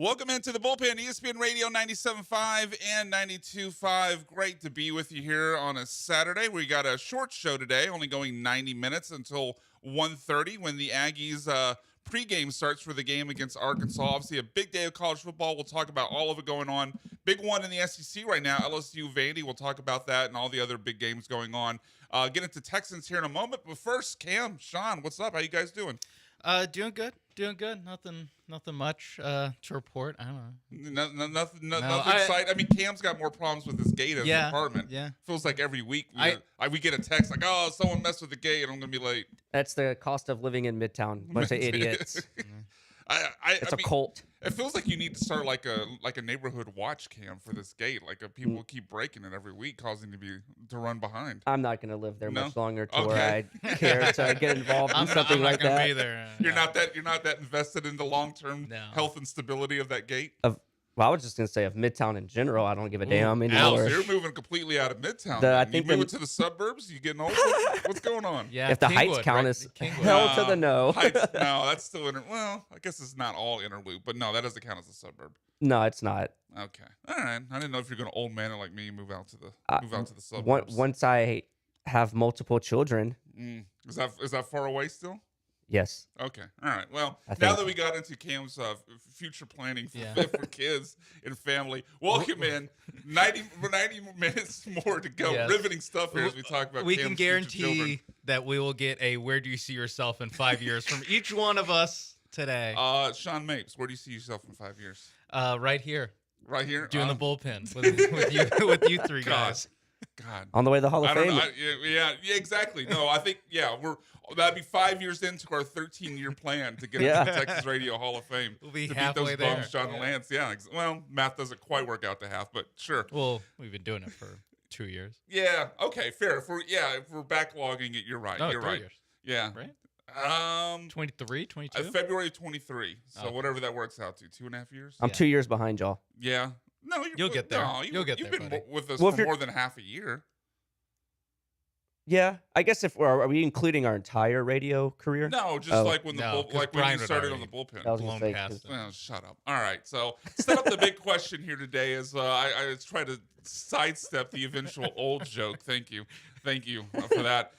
Welcome into the Bullpen, ESPN Radio 97.5 and 92.5. Great to be with you here on a Saturday. We got a short show today, only going 90 minutes until 1:30 when the Aggies pregame starts for the game against Arkansas. Obviously, a big day of college football. We'll talk about all of it going on. Big one in the SEC right now, LSU Vandy. We'll talk about that and all the other big games going on. Get into Texans here in a moment. But first, Cam, Sean, what's up? How you guys doing? Doing good. Nothing much to report. I don't know. Nothing exciting. I mean, Cam's got more problems with his gate at his apartment. Yeah. Feels like every week we get a text like, "Oh, someone messed with the gate, and I'm gonna be late." That's the cost of living in Midtown. Bunch of idiots. It's a cult. It feels like you need to start like a neighborhood watch cam for this gate. Like people keep breaking it every week, causing to run behind. I'm not going to live there much longer to Okay. where I care to get involved in something like that. Be there. You're not that invested in the long-term health and stability of that gate. Well, I was just going to say of Midtown in general, I don't give a damn So anymore. you're moving completely out of Midtown. I You think moving to the suburbs? You getting old? What's going on? Yeah. If the Kingwood, Heights count right? as Kingwood. hell to the no. Heights, no, that's still well, I guess it's not all inner loop, but no, that doesn't count as a suburb. No, it's not. Okay, all right. I didn't know if you're going to old man it like me, move out to the suburbs. Once I have multiple children, Is that far away still? yes. Okay, all right. Well, I now think- that we got into Cam's future planning for, Yeah. for kids and family, welcome in 90 minutes more to go. Yes. Riveting stuff here as we talk about We Cam's can future children. guarantee that we will get a "Where do you see yourself in 5 years" from each one of us today. Sean Mapes, where do you see yourself in 5 years? Right here, Right here? doing the bullpen with you three guys. God. On the way to the Hall of I don't Fame. know. Yeah, exactly. No, I think, that'd be 5 years into our 13-year plan to get into the Texas Radio Hall of Fame. We'll be to halfway beat those there. bums, John and Lance. Yeah, well, math doesn't quite work out to half, but sure. Well, we've been doing it for 2 years. Yeah, okay, fair. If we're backlogging it, you're right. No, you're 3 right. years. Yeah. Right? 23. 23, 22? February 23. So Oh. whatever that works out to, 2.5 years? I'm 2 years behind y'all. Yeah. No, You'll get there. No, You'll get you've there, been buddy. with us Well, if for you're- more than half a year. Yeah, I guess are we including our entire radio career? No, just Oh. like when No, when 'cause you Brian had started on the already bullpen. I was blown gonna say, past 'cause- it. Well, shut up. All right, so set up the big question here today is I try to sidestep the eventual old joke. Thank you for that.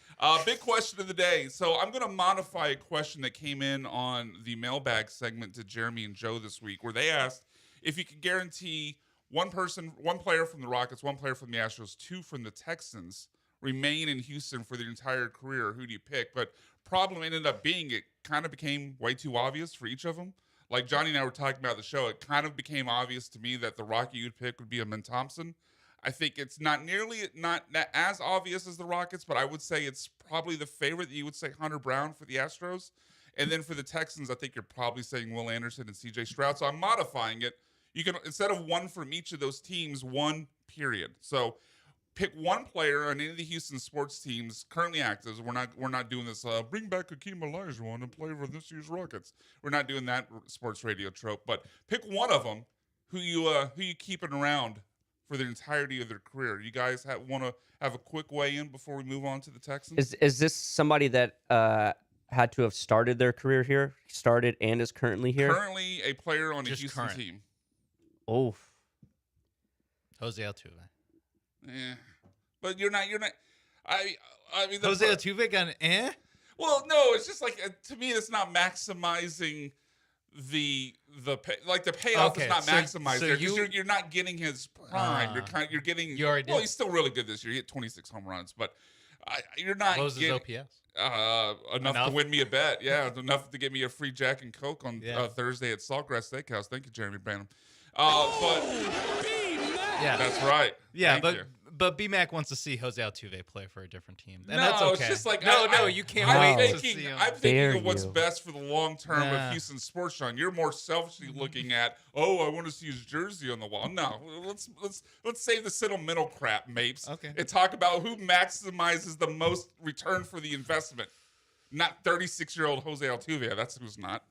Big question of the day. So I'm going to modify a question that came in on the mailbag segment to Jeremy and Joe this week, where they asked if you could guarantee one player from the Rockets, one player from the Astros, two from the Texans remain in Houston for their entire career. Who do you pick? But problem ended up being it kind of became way too obvious for each of them. Like Johnny and I were talking about the show, it kind of became obvious to me that the Rocky you'd pick would be Amin Thompson. I think it's not as obvious as the Rockets, but I would say it's probably the favorite that you would say Hunter Brown for the Astros. And then for the Texans, I think you're probably saying Will Anderson and CJ Stroud. So I'm modifying it. You can, instead of one from each of those teams, one period. So pick one player on any of the Houston sports teams currently active. We're not doing this. Bring back Hakeem Olajuwon and play for this year's Rockets. We're not doing that sports radio trope. But pick one of them who you keeping around for the entirety of their career. You guys want to have a quick weigh in before we move on to the Texans? Is this somebody that had to have started their career here, started and is currently here? Currently a player on a Just Houston current. team. Oh, Jose Altuve. Yeah, but you're not. I mean, Jose Altuve got an eh? Well, no, it's just like to me, it's not maximizing the payoff Okay, is not so- maximized so there 'cause you- you're not getting his prime. You're getting. You already well, did. he's still really good this year. He hit 26 home runs, but you're not What was his getting OPS? enough to win me a bet. Yeah, enough to get me a free Jack and Coke on Yeah. Thursday at Saltgrass Steakhouse. Thank you, Jeremy Branham. But Yeah. that's right. Yeah, Thank you. but BMAC wants to see Jose Altuve play for a different team, and no, that's okay. it's just like you can't I'm wait to thinking, see him. I'm thinking Dare of what's you. best for the long term Nah. of Houston sports, Sean. You're more selfishly looking at, I want to see his jersey on the wall. No, let's save the sentimental crap, Mapes. Okay. And talk about who maximizes the most return for the investment. Not 36-year-old Jose Altuve. That's who's not.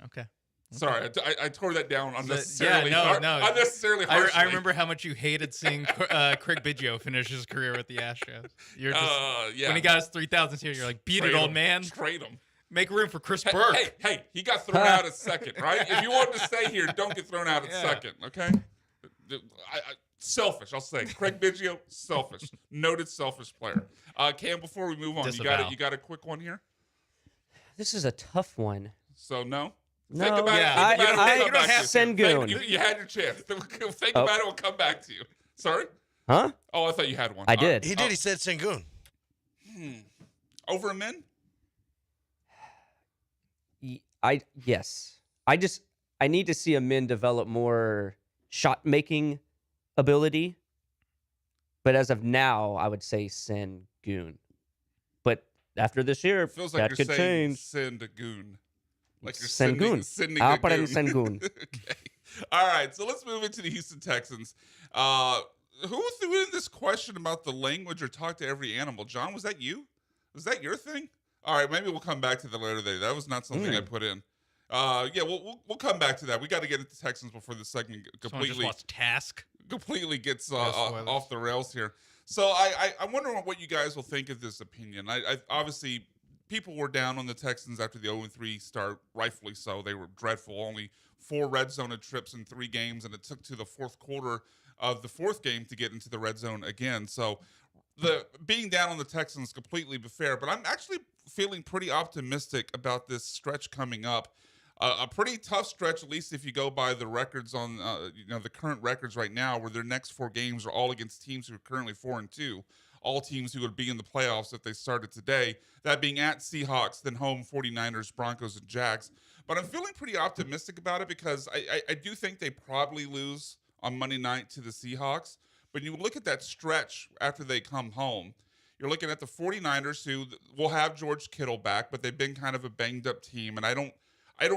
Okay. Sorry, I tore that down unnecessarily. no. Unnecessarily harshly. I remember how much you hated seeing Craig Biggio finish his career with the Astros. You're just Yeah. when he got his 3,000 here, you're like, beat Trade it, old him. man. Trade him. Make room for Chris Burke. Hey, he got thrown out at second, right? If you want to stay here, don't get thrown out at second, okay? Selfish, I'll say. Craig Biggio, selfish. Noted selfish player. Cam, before we move on, you got a quick one here? This is a tough one. So, no? No, Think about it. you don't have Sengun. You had your chance. Think about it. We'll come back to you. Sorry? Huh? Oh, I thought you had one. I did. He did. He said Sengun. Over a min? Yes. I need to see a Min develop more shot making ability. But as of now, I would say Sengun. But after this year, Feels like that you're could saying change. Sengun. Like you're Sengun. sending a Aparan goon. Sengun. Okay. All right, so let's move into the Houston Texans. Who threw in this question about the language or talk to every animal? John, was that you? Was that your thing? All right, maybe we'll come back to that later today. That was not something I put in. Yeah, we'll come back to that. We got to get into Texans before the segment completely gets off the rails here. So I wonder what you guys will think of this opinion. I obviously people were down on the Texans after the 0-3 start, rightfully so. They were dreadful. Only 4 red zone trips in 3 games, and it took to the fourth quarter of the 4th game to get into the red zone again. So the being down on the Texans completely fair, but I'm actually feeling pretty optimistic about this stretch coming up. A pretty tough stretch, at least if you go by the records on the current records right now, where their next 4 games are all against teams who are currently 4-2. All teams who would be in the playoffs if they started today. That being at Seahawks, then home 49ers, Broncos, and Jags. But I'm feeling pretty optimistic about it because I do think they probably lose on Monday night to the Seahawks. But you look at that stretch after they come home, you're looking at the 49ers, who will have George Kittle back, but they've been kind of a banged-up team. And I don't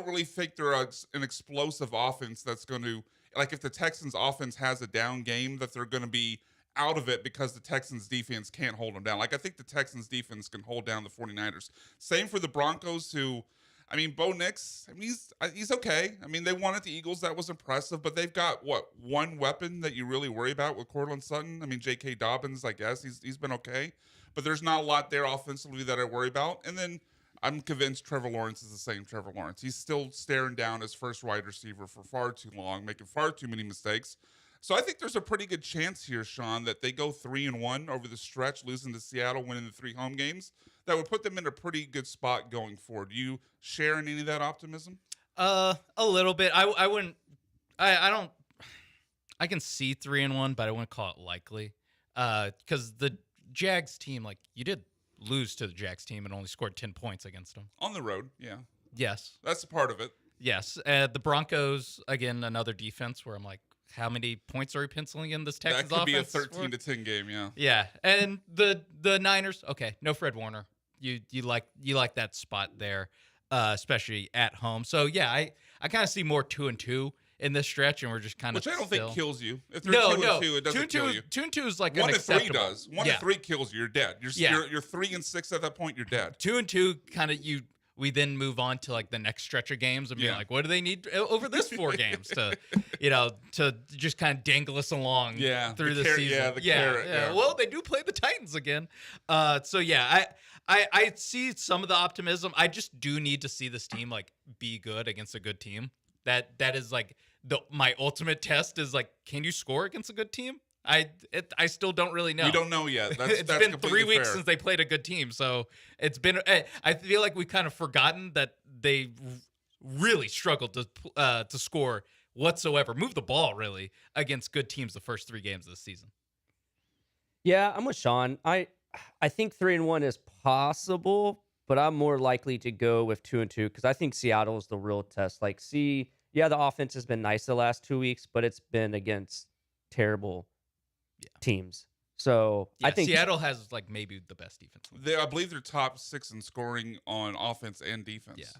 really think they're an explosive offense that's going to, like if the Texans offense has a down game, that they're going to be out of it because the Texans defense can't hold them down. Like I think the Texans defense can hold down the 49ers. Same for the Broncos, who, I mean, Bo Nix, I mean, he's okay. I mean, they won at the Eagles. That was impressive. But they've got, one weapon that you really worry about with Cortland Sutton? I mean, J.K. Dobbins, I guess. He's been okay. But there's not a lot there offensively that I worry about. And then I'm convinced Trevor Lawrence is the same Trevor Lawrence. He's still staring down his first wide receiver for far too long, making far too many mistakes. So I think there's a pretty good chance here, Sean, that they go 3-1 over the stretch, losing to Seattle, winning the 3 home games. That would put them in a pretty good spot going forward. Do you share in any of that optimism? A little bit. I wouldn't. I don't. I can see 3-1, but I wouldn't call it likely. Because the Jags team, like you did lose to the Jags team and only scored 10 points against them On the road, yeah. Yes. That's a part of it. Yes. The Broncos, again, another defense where I'm like, how many points are we penciling in this Texans offense? That could be a 13-10 game, yeah. Yeah, and the Niners, okay, no Fred Warner. You like that spot there, especially at home. So yeah, I kind of see more 2-2 in this stretch, and we're just kind of which I don't think kills you. If they're no, 2-2, it doesn't kill you. 2-2 is like 1-3 does. 1-3 kills you. You're dead. You're 3-6 at that point. You're dead. 2-2 kind of you. We then move on to like the next stretch of games and be like, what do they need over this 4 games to, to just kind of dangle us along through the season? Yeah. Well, they do play the Titans again. So yeah, I see some of the optimism. I just do need to see this team like be good against a good team. That is like my ultimate test is like, can you score against a good team? I still don't really know. You don't know yet. That's it's been 3 weeks fair. since they played a good team, so it's been. I feel like we've kind of forgotten that they really struggled to score whatsoever, move the ball really against good teams the first 3 games of the season. Yeah, I'm with Sean. I think 3-1 is possible, but I'm more likely to go with 2-2 because I think Seattle is the real test. Like, the offense has been nice the last 2 weeks, but it's been against terrible teams. So I think Seattle has like maybe the best defense. I believe they're top 6 in scoring on offense and defense.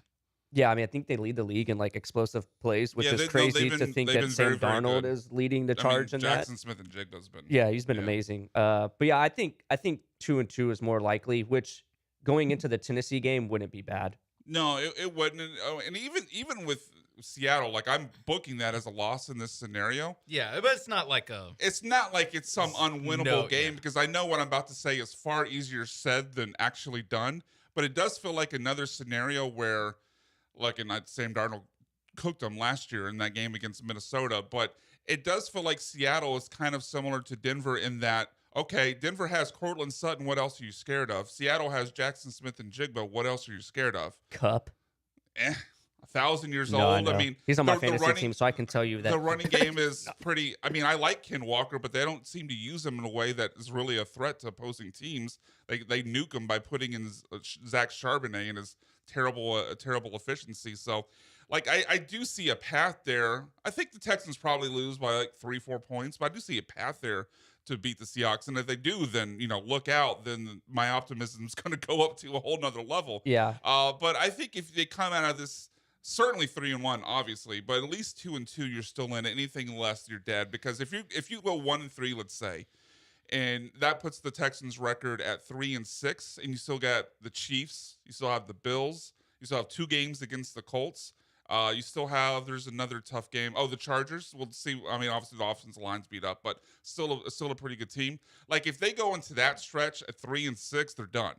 Yeah, I mean, I think they lead the league in like explosive plays, which is crazy to think that Sam Darnold is leading the charge in that. Jackson Smith-Njigba's been. Yeah, he's been amazing. But yeah, I think 2-2 is more likely, which going into the Tennessee game wouldn't be bad. No, it wouldn't. And even with Seattle, like I'm booking that as a loss in this scenario. Yeah, but it's not like it's some unwinnable game because I know what I'm about to say is far easier said than actually done. but it does feel like another scenario where, like, and Sam Darnold cooked them last year in that game against Minnesota, but it does feel like Seattle is kind of similar to Denver in that, okay, Denver has Cortland Sutton. What else are you scared of? Seattle has Jackson Smith and Jigba. What else are you scared of? Cup. 1,000 years No, old. no. I mean, He's on my the fantasy running, team, so I can tell you that the running game is pretty. I mean, I like Ken Walker, but they don't seem to use him in a way that is really a threat to opposing teams. They nuke him by putting in Zach Charbonnet and his terrible efficiency. So, like, I do see a path there. I think the Texans probably lose by like 3-4 points, but I do see a path there to beat the Seahawks. And if they do, then look out. Then my optimism is going to go up to a whole nother level. Yeah. But I think if they come out of this. Certainly 3-1, obviously, but at least 2-2, you're still in it. Anything less, you're dead. Because if you go 1-3, let's say, and that puts the Texans' record at 3-6, and you still got the Chiefs, you still have the Bills, you still have 2 games against the Colts. You still have there's another tough game. Oh, the Chargers. We'll see. I mean, obviously the offensive line's beat up, but still a pretty good team. Like if they go into that stretch at 3-6, they're done.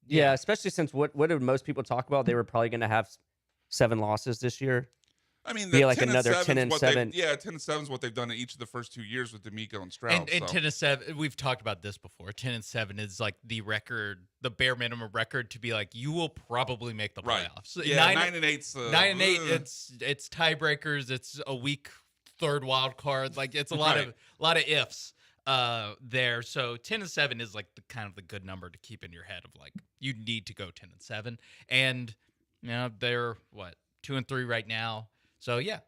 Yeah, especially since what did most people talk about? They were probably going to have 7 losses this year. I mean, be like another 10-7. Yeah, 10-7 is what they've done in each of the first 2 years with D'Amico and Stroud. And 10-7, we've talked about this before. 10-7 is like the record, the bare minimum record to be like you will probably make the playoffs. Right. Yeah, 9-8's 9-8. It's tiebreakers. It's a weak third wild card. Like it's a lot of ifs there. So 10-7 is like the kind of the good number to keep in your head of like you need to go 10-7, and they're what 2-3 right now. So yeah,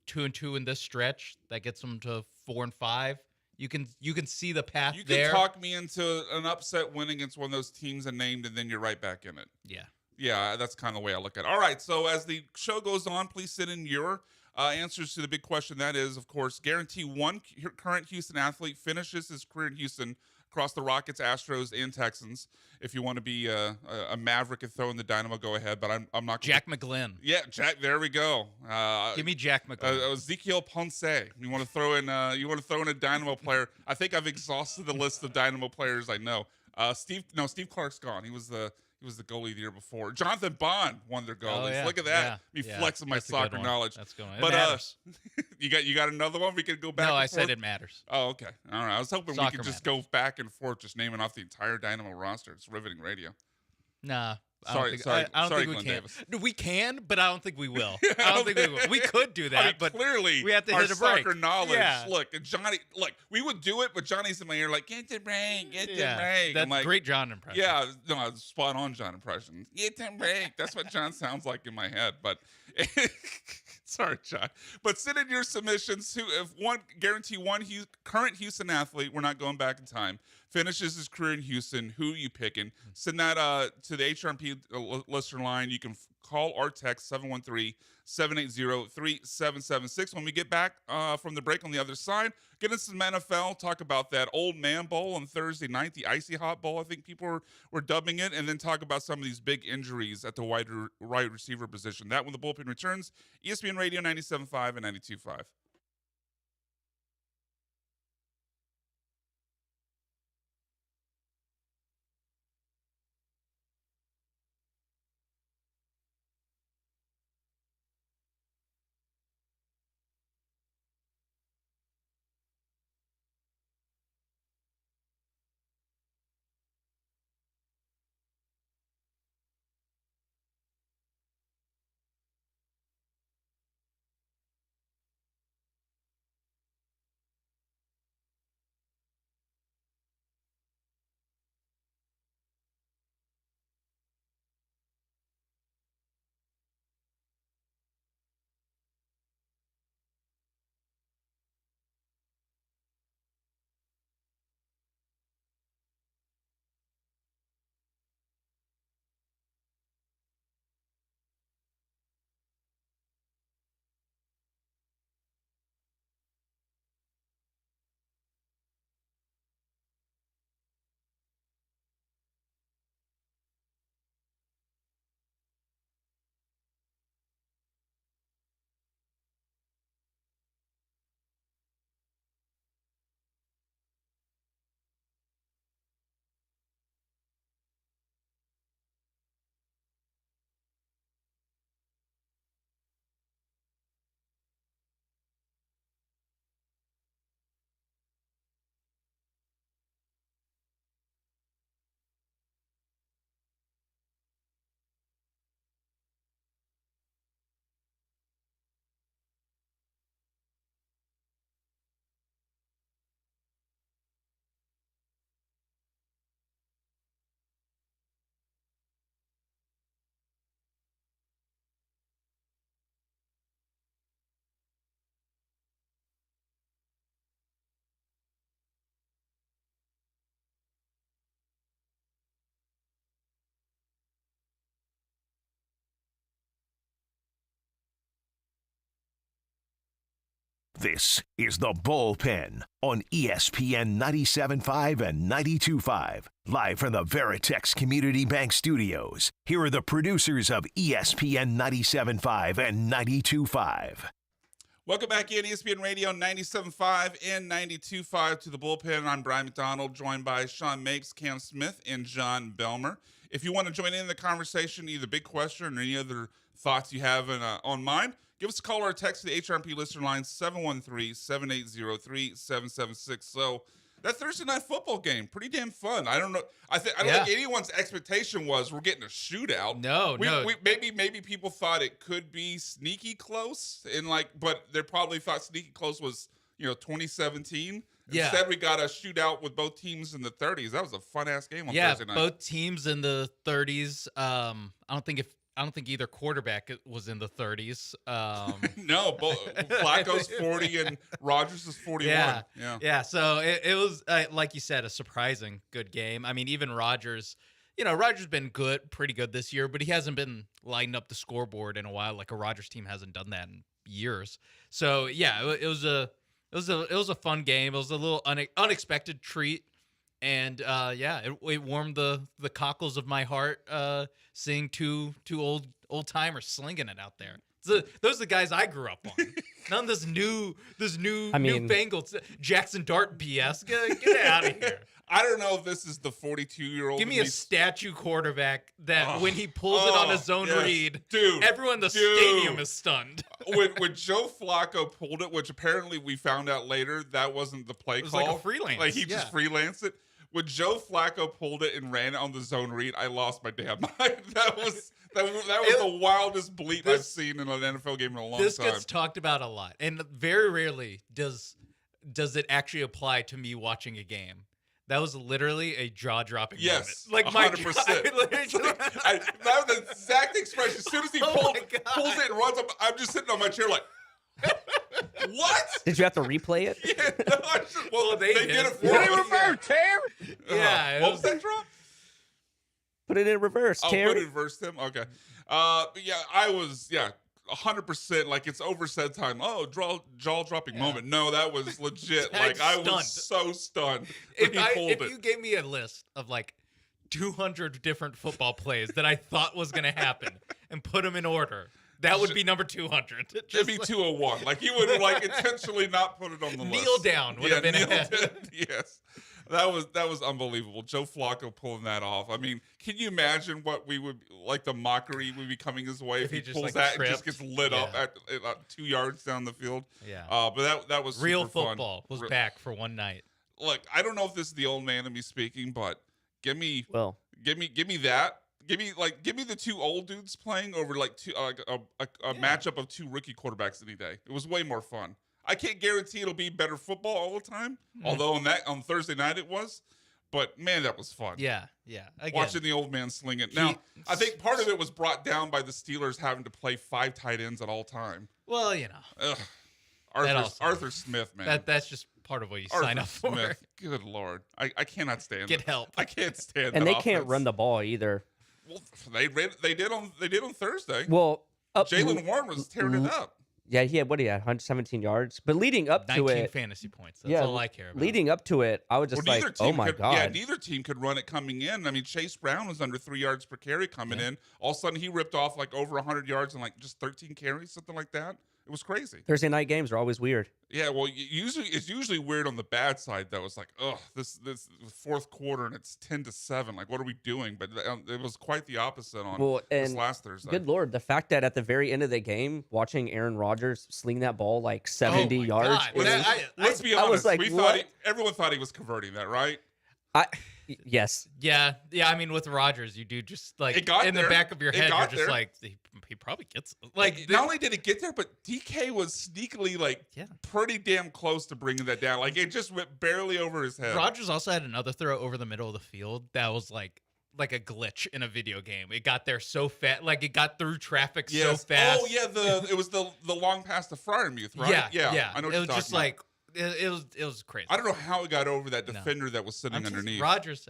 2-2 in this stretch that gets them to 4-5. You can see the path there. You can talk me into an upset win against one of those teams and named, and then you're right back in it. Yeah, that's kind of the way I look at it. All right, so as the show goes on, please send in your answers to the big question. That is, of course, guarantee one current Houston athlete finishes his career in Houston across the Rockets, Astros, and Texans. If you want to be a Maverick and throw in the Dynamo, go ahead. But I'm not. Jack McGlynn. Yeah, Jack. There we go. Give me Jack McGlynn. Ezekiel Ponce. You want to throw in? You want to throw in a Dynamo player? I think I've exhausted the list of Dynamo players I know. Steve Clark's gone. He was the goalie the year before. Jonathan Bond won their goalies. Oh, yeah. Look at that. Me flexing my soccer knowledge. That's going. It but matters. you got another one? We could go back. No, and I forth? said it matters. Oh, okay. All right. I was hoping Soccer we could just go back and forth, just naming off the entire Dynamo roster. It's riveting radio. Nah. Sorry, I don't think we Glenn can. Davis. We can, but I don't think we will. I don't think we will. We could do that, I mean, but clearly we have to our hit a break. soccer knowledge. Yeah. Look, Johnny. Look, we would do it, but Johnny's in my ear like, get the break, get the break. That's I'm like, great John impression. yeah, no, spot on John impression. Get the break. That's what John sounds like in my head. But sorry, John. But send in your submissions. Guarantee one current Houston athlete. We're not going back in time. Finishes his career in Houston. Who you picking? Send that to the HRMP listener line. You can call or text 713-780-3776. When we get back from the break on the other side, get into some NFL, talk about that Old Man Bowl on Thursday night, the Icy Hot Bowl, I think people were dubbing it, and then talk about some of these big injuries at the wide receiver position. That when the bullpen returns, ESPN Radio 97.5 and 92.5. This is the Bullpen on ESPN 97.5 and 92.5. Live from the Veritex Community Bank Studios. Here are the producers of ESPN 97.5 and 92.5. Welcome back in ESPN Radio 97.5 and 92.5 to the Bullpen. I'm Brian McDonald, joined by Sean Mapes, Cam Smith, and John Belmer. If you want to join in the conversation, either big question or any other thoughts you have on mind, give us a call or a text to the HRP listener line, 713-780-3776. So that Thursday night football game, pretty damn fun. I don't know. I don't think anyone's expectation was we're getting a shootout. No. Maybe people thought it could be sneaky close, but they probably thought sneaky close was 2017. Yeah. Instead, we got a shootout with both teams in the 30s. That was a fun ass game on Thursday night. Both teams in the 30s. I don't think either quarterback was in the 30s. No, Flacco's 40 and Rodgers is 41. Yeah. So it was, like you said, a surprising good game. I mean, even Rodgers, Rodgers been pretty good this year, but he hasn't been lighting up the scoreboard in a while. Like a Rodgers team hasn't done that in years. So yeah, it was a fun game. It was a little unexpected treat. And it warmed the cockles of my heart seeing two old timers slinging it out there. Those are the guys I grew up on. None of this newfangled Jackson Dart BS. Get out of here. I don't know if this is the 42-year-old. Give me a statue quarterback that when he pulls it on a zone read, dude, everyone in the stadium is stunned. when Joe Flacco pulled it, which apparently we found out later that wasn't the play call. It was like a freelance. Like he just freelanced it. When Joe Flacco pulled it and ran it on the zone read, I lost my damn mind. That was the wildest bleep I've seen in an NFL game in a long time. This gets talked about a lot, and very rarely does it actually apply to me watching a game. That was literally a jaw-dropping moment. Like 100%. That was the exact expression. As soon as he pulls it and runs up, I'm just sitting on my chair like, what? Did you have to replay it? Yeah, no, they did it for me. Put it in reverse, Terry. Yeah. What was that drop? Put it in reverse, Terry. Put it in reverse, Tim? Okay. I was, 100% like it's oversaid time. Oh, jaw-dropping moment. No, that was legit. Like I was so stunned when he pulled it. If you gave me a list of like 200 different football plays that I thought was going to happen and put them in order, that would be number 200. It'd be 201. Like he would intentionally not put it on the list. Kneel down would have been ahead. Yes. That was unbelievable. Joe Flacco pulling that off. I mean, can you imagine what we would like the mockery would be coming his way if he pulls that and just gets lit up at 2 yards down the field? Yeah. But that was real super football fun. was back for one night. Look, I don't know if this is the old man in me speaking, but give me that. Give me the two old dudes playing over a matchup of two rookie quarterbacks any day. It was way more fun. I can't guarantee it'll be better football all the time, although on Thursday night it was. But man, that was fun. Yeah. Again, watching the old man sling it. Now, I think part of it was brought down by the Steelers having to play 5 tight ends at all time. Well, Arthur Smith, man. That's just part of what you Arthur sign up for. Smith. Good Lord, I cannot stand. Get help. I can't stand. And that they offense. can't run the ball either. Well, they did on Thursday. Well, Jalen Warren was tearing it up. Yeah, he had 117 yards. But leading up to 19 it, fantasy points. That's all I care about. Leading up to it, I was just like, oh my God. Yeah, neither team could run it coming in. I mean, Chase Brown was under 3 yards per carry coming in. All of a sudden, he ripped off like over 100 yards and like just 13 carries, something like that. It was crazy. Thursday night games are always weird. Yeah, well, it's usually weird on the bad side though. It's like, this fourth quarter and it's 10-7. Like, what are we doing? But it was quite the opposite on this last Thursday. Good Lord, the fact that at the very end of the game, watching Aaron Rodgers sling that ball like 70 yards. Let's be honest. Like, everyone thought he was converting that, right? Yes. Yeah. I mean, with Rodgers, you do just like in the back of your head, you're just like, he probably gets like. Not only did it get there, but DK was sneakily pretty damn close to bringing that down. Like it just went barely over his head. Rodgers also had another throw over the middle of the field that was like a glitch in a video game. It got there so fast, like it got through traffic so fast. Oh yeah, it was the long pass to Freiermuth, right? Yeah. I know what it you're was just about. like. It was crazy. I don't know how it got over that defender that was sitting underneath. Rodgers,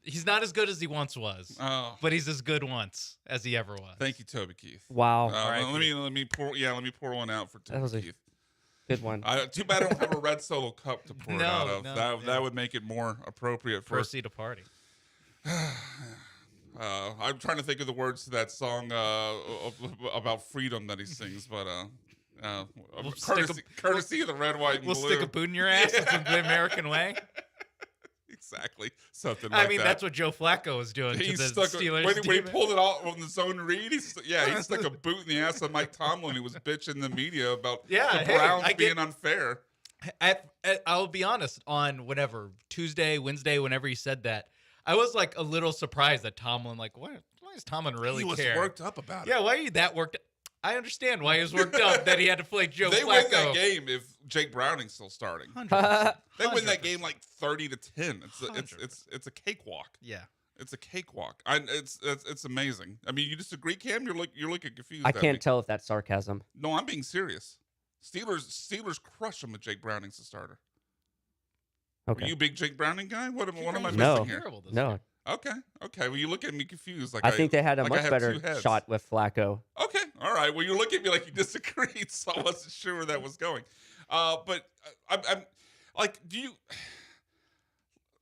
he's not as good as he once was, but he's as good once as he ever was. Thank you, Toby Keith. Wow. Let me pour one out for Toby Keith. Good one. Too bad I don't have a red Solo cup to pour it out of. That would make it more appropriate for Proceed to party. I'm trying to think of the words to that song about freedom that he sings, but courtesy of the red, white, and We'll blue. stick a boot in your ass. That's the American way. Exactly, something like that. I mean, that's what Joe Flacco was doing to the Steelers. When he pulled it out on the zone read, he stuck a boot in the ass of Mike Tomlin, who was bitching in the media about the Browns being unfair. I'll be honest, on whatever, Tuesday, Wednesday, whenever he said that, I was like a little surprised that Tomlin, like, why does Tomlin really care? He was worked up about it. Yeah, why are you that worked up? I understand why he was worked up that he had to play Joe Flacco. They win that game if Jake Browning's still starting. 100%. They win that game like 30-10. It's a cakewalk. Yeah. It's a cakewalk. It's amazing. I mean, you disagree, Cam? You're looking confused. I can't tell if that's sarcasm. No, I'm being serious. Steelers crush him with Jake Browning as the starter. Okay. Are you a big Jake Browning guy? What am I No. missing here? No. Okay. Well, you look at me confused. Like I think they had a like much better two shot with Flacco. Okay. All right. Well, you look at me like you disagreed, so I wasn't sure where that was going. But I'm like, do you?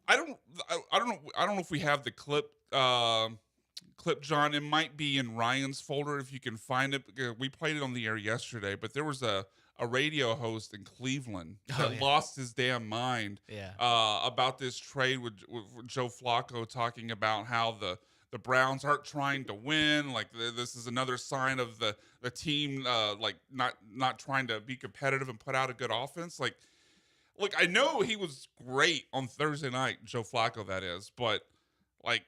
I don't know if we have the clip, John. It might be in Ryan's folder if you can find it. We played it on the air yesterday, but there was a radio host in Cleveland that lost his damn mind about this trade with Joe Flacco, talking about how the Browns aren't trying to win. Like this is another sign of the team like not trying to be competitive and put out a good offense. Like, look, I know he was great on Thursday night, Joe Flacco, that is, but like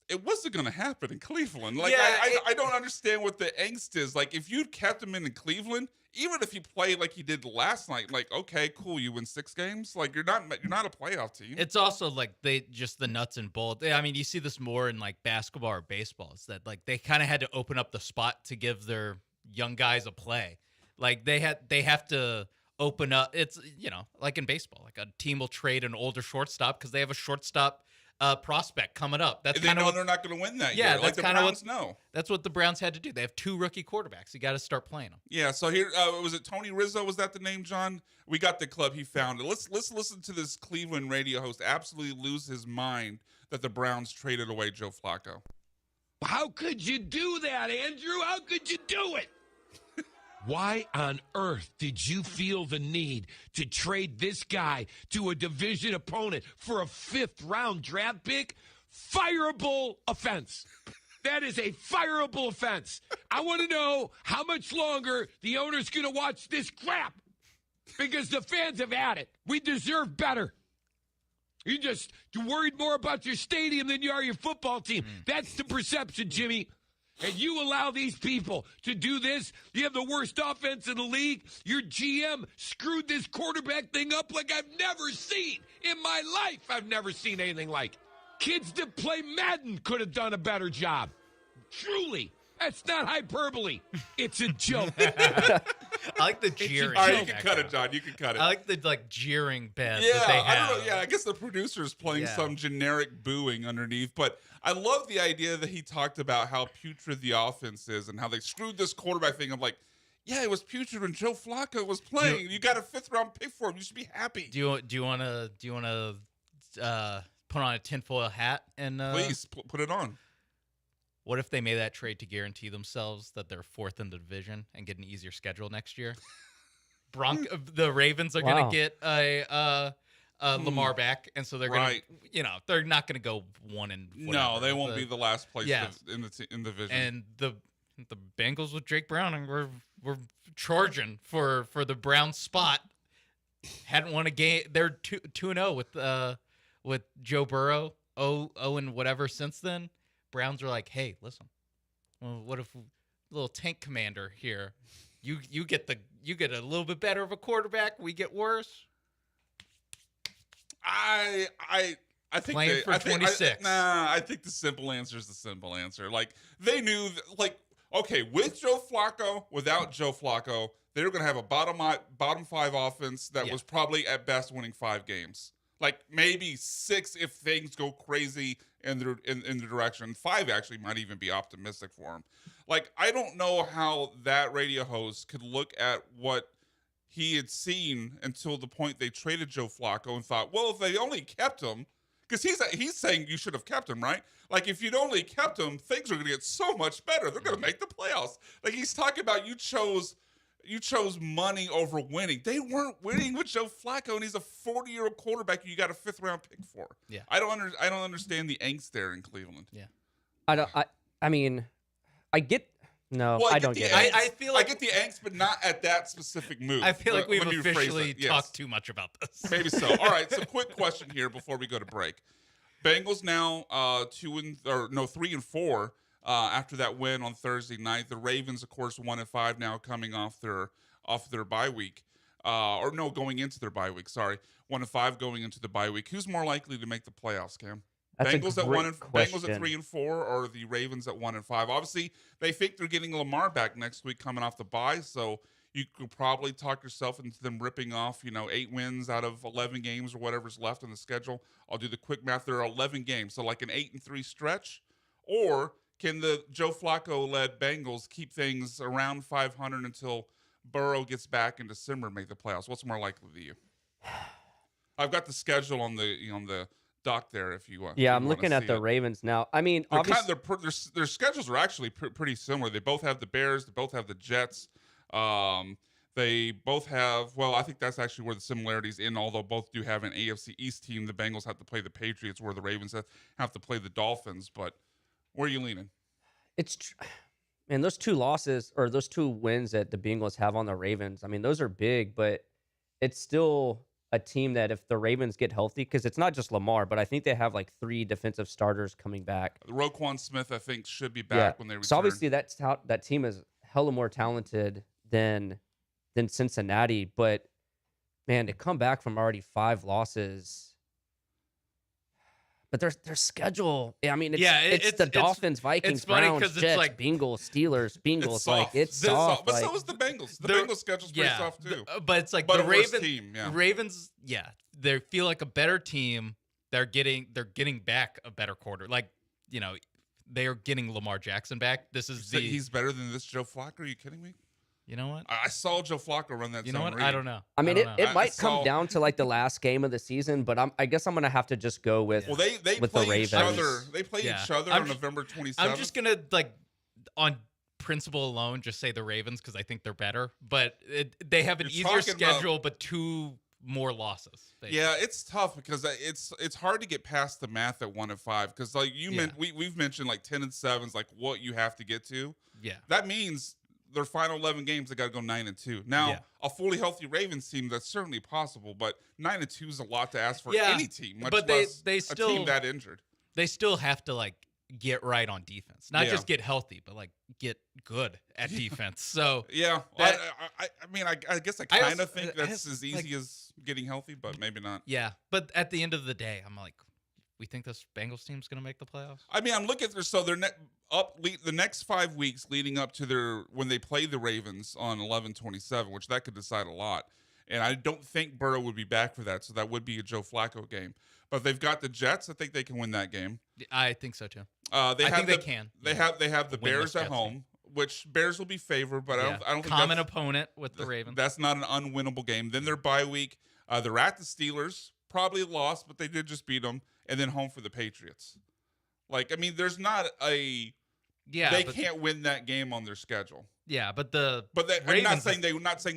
it wasn't going to happen in Cleveland. Like I don't understand what the angst is. Like if you'd kept him in Cleveland, even if you played like he did last night, like, okay, cool, you win 6 games. Like you're not a playoff team. It's also like the nuts and bolts. I mean, you see this more in like basketball or baseball. It's that like they kind of had to open up the spot to give their young guys a play. Like they have to open up. It's, like in baseball, like a team will trade an older shortstop because they have a shortstop prospect coming up. That's kind of they're not going to win that year. That's like the kind of Browns know. That's what the Browns had to do. They have 2 rookie quarterbacks. You got to start playing them. Yeah. So here was it Tony Rizzo? Was that the name, John? We got the club. He found it. Let's listen to this Cleveland radio host absolutely lose his mind that the Browns traded away Joe Flacco. How could you do that, Andrew? How could you do it? Why on earth did you feel the need to trade this guy to a division opponent for a 5th-round draft pick? Fireable offense. That is a fireable offense. I want to know how much longer the owner's going to watch this crap, because the fans have had it. We deserve better. You're worried more about your stadium than you are your football team. That's the perception, Jimmy. And you allow these people to do this? You have the worst offense in the league. Your GM screwed this quarterback thing up like I've never seen in my life. I've never seen anything like it. Kids that play Madden could have done a better job. Truly. That's not hyperbole. It's a joke. I like the jeering. All right, you can cut it, John. You can cut it. I like the jeering bed that they have. I don't know. Yeah, I guess the producer's playing some generic booing underneath, but I love the idea that he talked about how putrid the offense is and how they screwed this quarterback thing. I'm like, yeah, it was putrid when Joe Flacco was playing. You got a 5th-round pick for him. You should be happy. Do you want to put on a tinfoil hat and please put it on? What if they made that trade to guarantee themselves that they're 4th in the division and get an easier schedule next year? The Ravens are going to get a Lamar back, and so they're going to, they're not going to go 1 and whatever. No, they won't be the last place in the division. And the Bengals with Jake Browning were charging for the Browns spot. Hadn't won a game. They're 2-0 with Joe Burrow. 0 and whatever since then. Browns are like, hey, listen. Well, what if little tank commander here? You get a little bit better of a quarterback. We get worse. I think playing for 26. I think the simple answer is the simple answer. Like they knew, okay, with Joe Flacco, without Joe Flacco, they were going to have a bottom 5 offense that was probably at best winning 5 games. Like maybe 6 if things go crazy in the direction. 5 actually might even be optimistic for him. Like I don't know how that radio host could look at what he had seen until the point they traded Joe Flacco and thought, well, if they only kept him, because he's saying you should have kept him, right? Like, if you'd only kept him, things are going to get so much better. They're going to make the playoffs. Like, he's talking about you chose money over winning. They weren't winning with Joe Flacco, and he's a 40-year-old quarterback you got a 5th-round pick for. Yeah. I don't understand the angst there in Cleveland. Yeah. I mean, I get. No, Well, I don't get it. I feel like I get the angst, but not at that specific move. I feel like we've Let me rephrase officially it. Yes. talked too much about this. Maybe so. All right. So, quick question here before we go to break. Bengals now 3-4 after that win on Thursday night. The Ravens, of course, 1-5 now, coming off their bye week, going into their bye week. Sorry, 1-5 going into the bye week. Who's more likely to make the playoffs, Cam? That's Bengals a at great Bengals at question. 3-4, or the Ravens at 1-5. Obviously, they think they're getting Lamar back next week, coming off the bye. So you could probably talk yourself into them ripping off, 8 wins out of 11 games or whatever's left on the schedule. I'll do the quick math. There are 11 games, so like an 8-3 stretch. Or can the Joe Flacco-led Bengals keep things around 500 until Burrow gets back in December and make the playoffs? What's more likely to you? I've got the schedule on the doc there if you want. Yeah, I'm looking at the Ravens now. I mean, obviously, their schedules are actually pretty similar. They both have the Bears. They both have the Jets. They both have, well, I think that's actually where the similarities in, although both do have an AFC East team. The Bengals have to play the Patriots, where the Ravens have to play the Dolphins. But where are you leaning? Man, those 2 losses or those 2 wins that the Bengals have on the Ravens, I mean, those are big, but it's still a team that if the Ravens get healthy, because it's not just Lamar, but I think they have like 3 defensive starters coming back. Roquan Smith, I think, should be back when they return. So obviously that team is hella more talented than Cincinnati, but man, to come back from already 5 losses. But their schedule, I mean, it's the Dolphins, Vikings, Browns, Jets, Bengals, Steelers, It's soft. it's soft. But so is the Bengals. The Bengals schedule's pretty soft too. But it's like But the a worse Ravens. team, yeah. Ravens, they feel like a better team. They're getting back a better quarter. Like, they are getting Lamar Jackson back. He's better than this Joe Flacco. Are you kidding me? You know what? I saw Joe Flacco run that. You know what? read. I don't know. I mean, it might saw- come down to like the last game of the season, but I guess I'm gonna have to just go with. Well, they with play the each Ravens. other. They play each other on November 27th. I'm just gonna on principle alone, just say the Ravens because I think they're better. But they have an You're easier talking about- schedule, but 2 more losses. Basically. Yeah, it's tough because it's hard to get past the math at 1-5 because like we've mentioned like 10-7 is like what you have to get to. Yeah. That means their final 11 games they got to go 9-2. Now a fully healthy Ravens team, that's certainly possible, but 9-2 is a lot to ask for any team. Much but less they a still team that injured. They still have to like get right on defense, not just get healthy, but like get good at defense. So Yeah, that- I mean, I guess I I kind also- of think I that's as easy as getting healthy, but maybe not. yeah. But at the end of the day, I'm like, we think this Bengals team's gonna make the playoffs. I mean, I'm looking at the next 5 weeks leading up to when they play the Ravens on 11/27, which that could decide a lot. And I don't think Burrow would be back for that, so that would be a Joe Flacco game. But they've got the Jets. I think they can win that game. I think so too. I think they can. They have the Winless Bears at Jets home, which Bears will be favored, but I don't think common that's, opponent with the Ravens. that's not an unwinnable game. Then their bye week. They're at the Steelers, probably lost, but they did just beat them, and then home for the Patriots. Like, I mean, there's not they can't win that game on their schedule. Yeah, but I'm not saying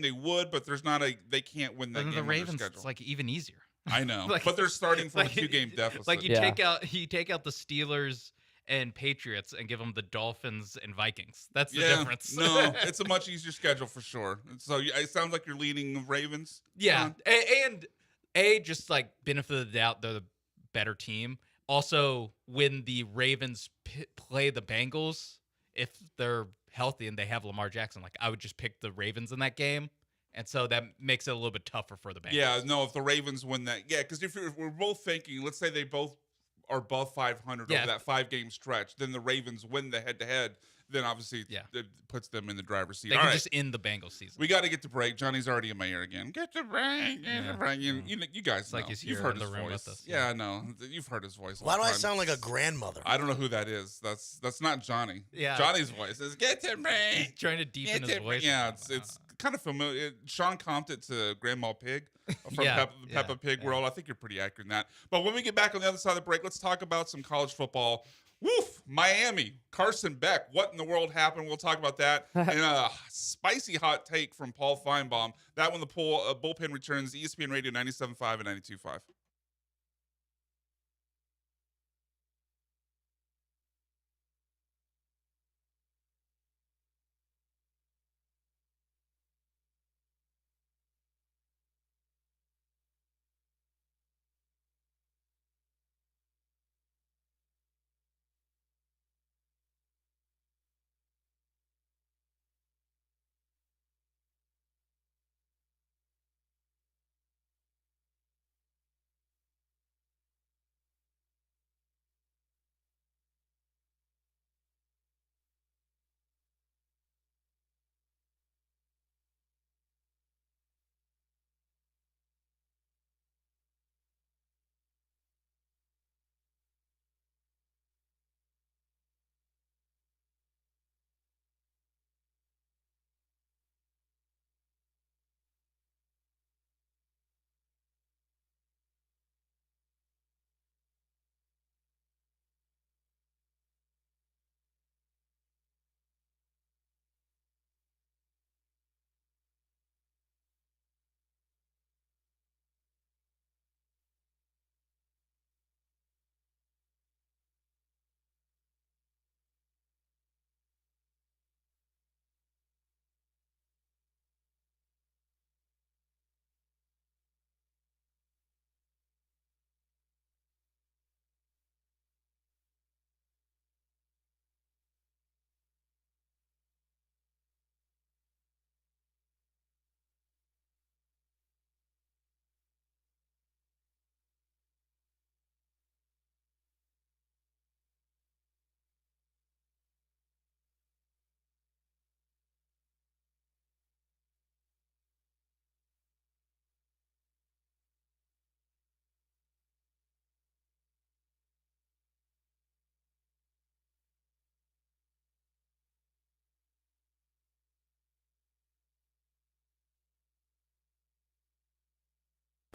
they would, but there's not they can't win that game the on Ravens. their It's schedule. like even easier. I know, like- but they're starting from like- a 2-game deficit. Like you Yeah. take out the Steelers and Patriots and give them the Dolphins and Vikings. That's the difference. No, it's a much easier schedule for sure. So it sounds like you're leaning Ravens. Yeah, and just like benefit of the doubt, they're the better team. Also, when the Ravens play the Bengals, if they're healthy and they have Lamar Jackson, like I would just pick the Ravens in that game, and so that makes it a little bit tougher for the Bengals. Yeah, no, if the Ravens win that, because if we're both thinking, let's say they both are above 500 over that 5-game stretch, then the Ravens win the head-to-head, then obviously it puts them in the driver's seat. They All can right. just end the Bengals season. We got to get to break. Johnny's already a mayor again. Get to break. You guys It's know. like he's You've here heard in the his room voice. with us. Yeah, I know. You've heard his voice. Why do all I the time. sound like a grandmother? I don't know who that is. That's not Johnny. Yeah. Johnny's voice is get to break. He's trying to deepen his voice. Yeah, it's kind of familiar. Sean comped it to Grandma Pig from Yeah, Peppa Pig yeah. world. I think you're pretty accurate in that. But when we get back on the other side of the break, let's talk about some college football. Woof! Miami, Carson Beck. What in the world happened? We'll talk about that. And a spicy hot take from Paul Feinbaum. That when the bullpen returns, ESPN Radio 97.5 and 92.5.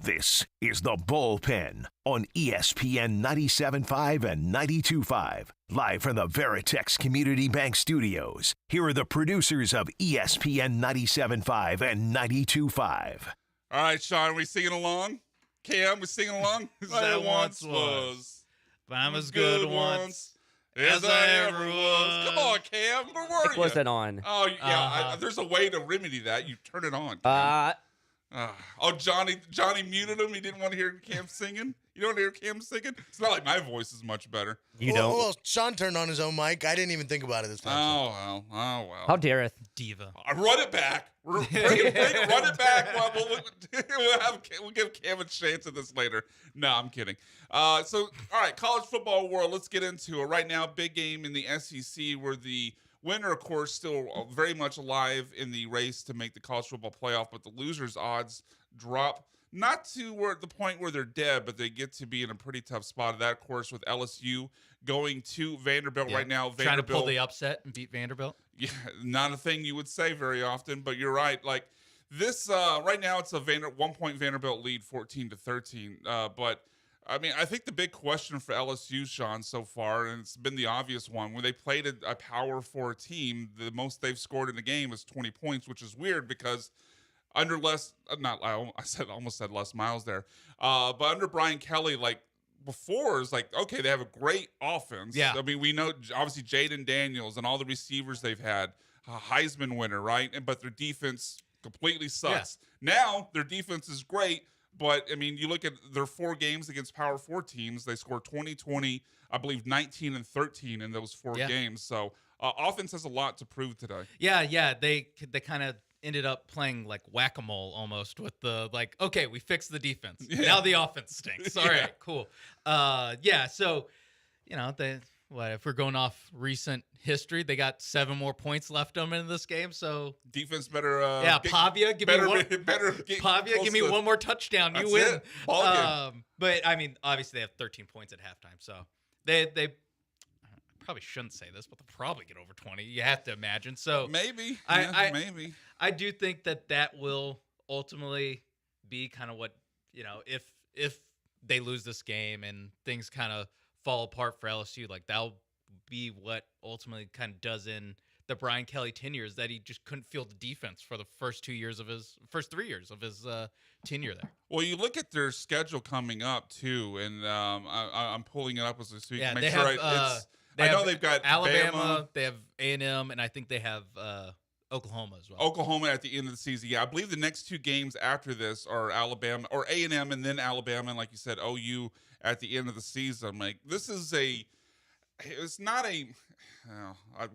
This is the Bullpen on ESPN 97.5 and 92.5. Live from the Veritex Community Bank Studios. Here are the producers of ESPN 97.5 and 92.5. All right, Sean, we singing along? Cam, we singing along? That once was. But I'm as good once as I ever was. Come on, Cam. Where were you? Was it on? Oh, yeah. There's a way to remedy that. You turn it on. Cam. Johnny muted him. He didn't want to hear Cam singing. You don't hear Cam singing? It's not like my voice is much better. You don't. Well, Sean turned on his own mic. I didn't even think about it this time. Oh, well. How dareth? Diva. Run it back. Run it back. We'll give Cam a chance at this later. No, I'm kidding. All right, college football world. Let's get into it. Right now, big game in the SEC where the winner, of course, still very much alive in the race to make the college football playoff, but the losers' odds drop. Not to the point where they're dead, but they get to be in a pretty tough spot. That, of course, with LSU going to Vanderbilt right now. Trying to pull the upset and beat Vanderbilt. Yeah, not a thing you would say very often, but you're right. Like this, right now it's a 1-point Vanderbilt lead, 14-13. But I mean, I think the big question for LSU, Sean, so far, and it's been the obvious one, when they played a Power 4 team, the most they've scored in the game is 20 points, which is weird because under almost said Les Miles there, but under Brian Kelly, like before, is like, okay, they have a great offense. Yeah. I mean, we know obviously Jaden Daniels and all the receivers they've had, a Heisman winner, right? But their defense completely sucks. Yeah. Now their defense is great. But, I mean, you look at their 4 games against Power 4 teams, they scored 20, I believe 19 and 13 in those 4 games. So, offense has a lot to prove today. Yeah. They kind of ended up playing like whack-a-mole almost with the, like, okay, we fixed the defense. Yeah. Now the offense stinks. All right, cool. So, if we're going off recent history, they got 7 more points left on them in this game. So defense better. Pavia, give me one more touchdown. You win. It. Ball game. But I mean, obviously they have 13 points at halftime, so they probably shouldn't say this, but they'll probably get over 20. You have to imagine. So Maybe. Maybe. I do think that will ultimately be kind of what, if they lose this game and things kind of fall apart for LSU, like that'll be what ultimately kind of does in the Brian Kelly tenure, is that he just couldn't field the defense for the first 3 years of his tenure there. Well, you look at their schedule coming up too, and I'm pulling it up as we speak. Yeah, Make they sure have, I know they've got Alabama, Bama, they have A&M, and I think they have Oklahoma as well. Oklahoma at the end of the season. Yeah, I believe the next 2 games after this are Alabama or A&M, and then Alabama, and like you said, OU at the end of the season. Like this is it's not a.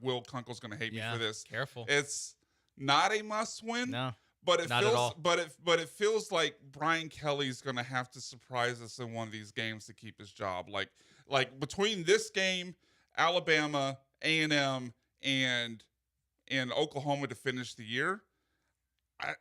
Will Kunkel's going to hate me for this. Careful. It's not a must-win. No, but it not feels, at all. but it feels like Brian Kelly's going to have to surprise us in one of these games to keep his job. Like between this game, Alabama, A&M, and Oklahoma to finish the year,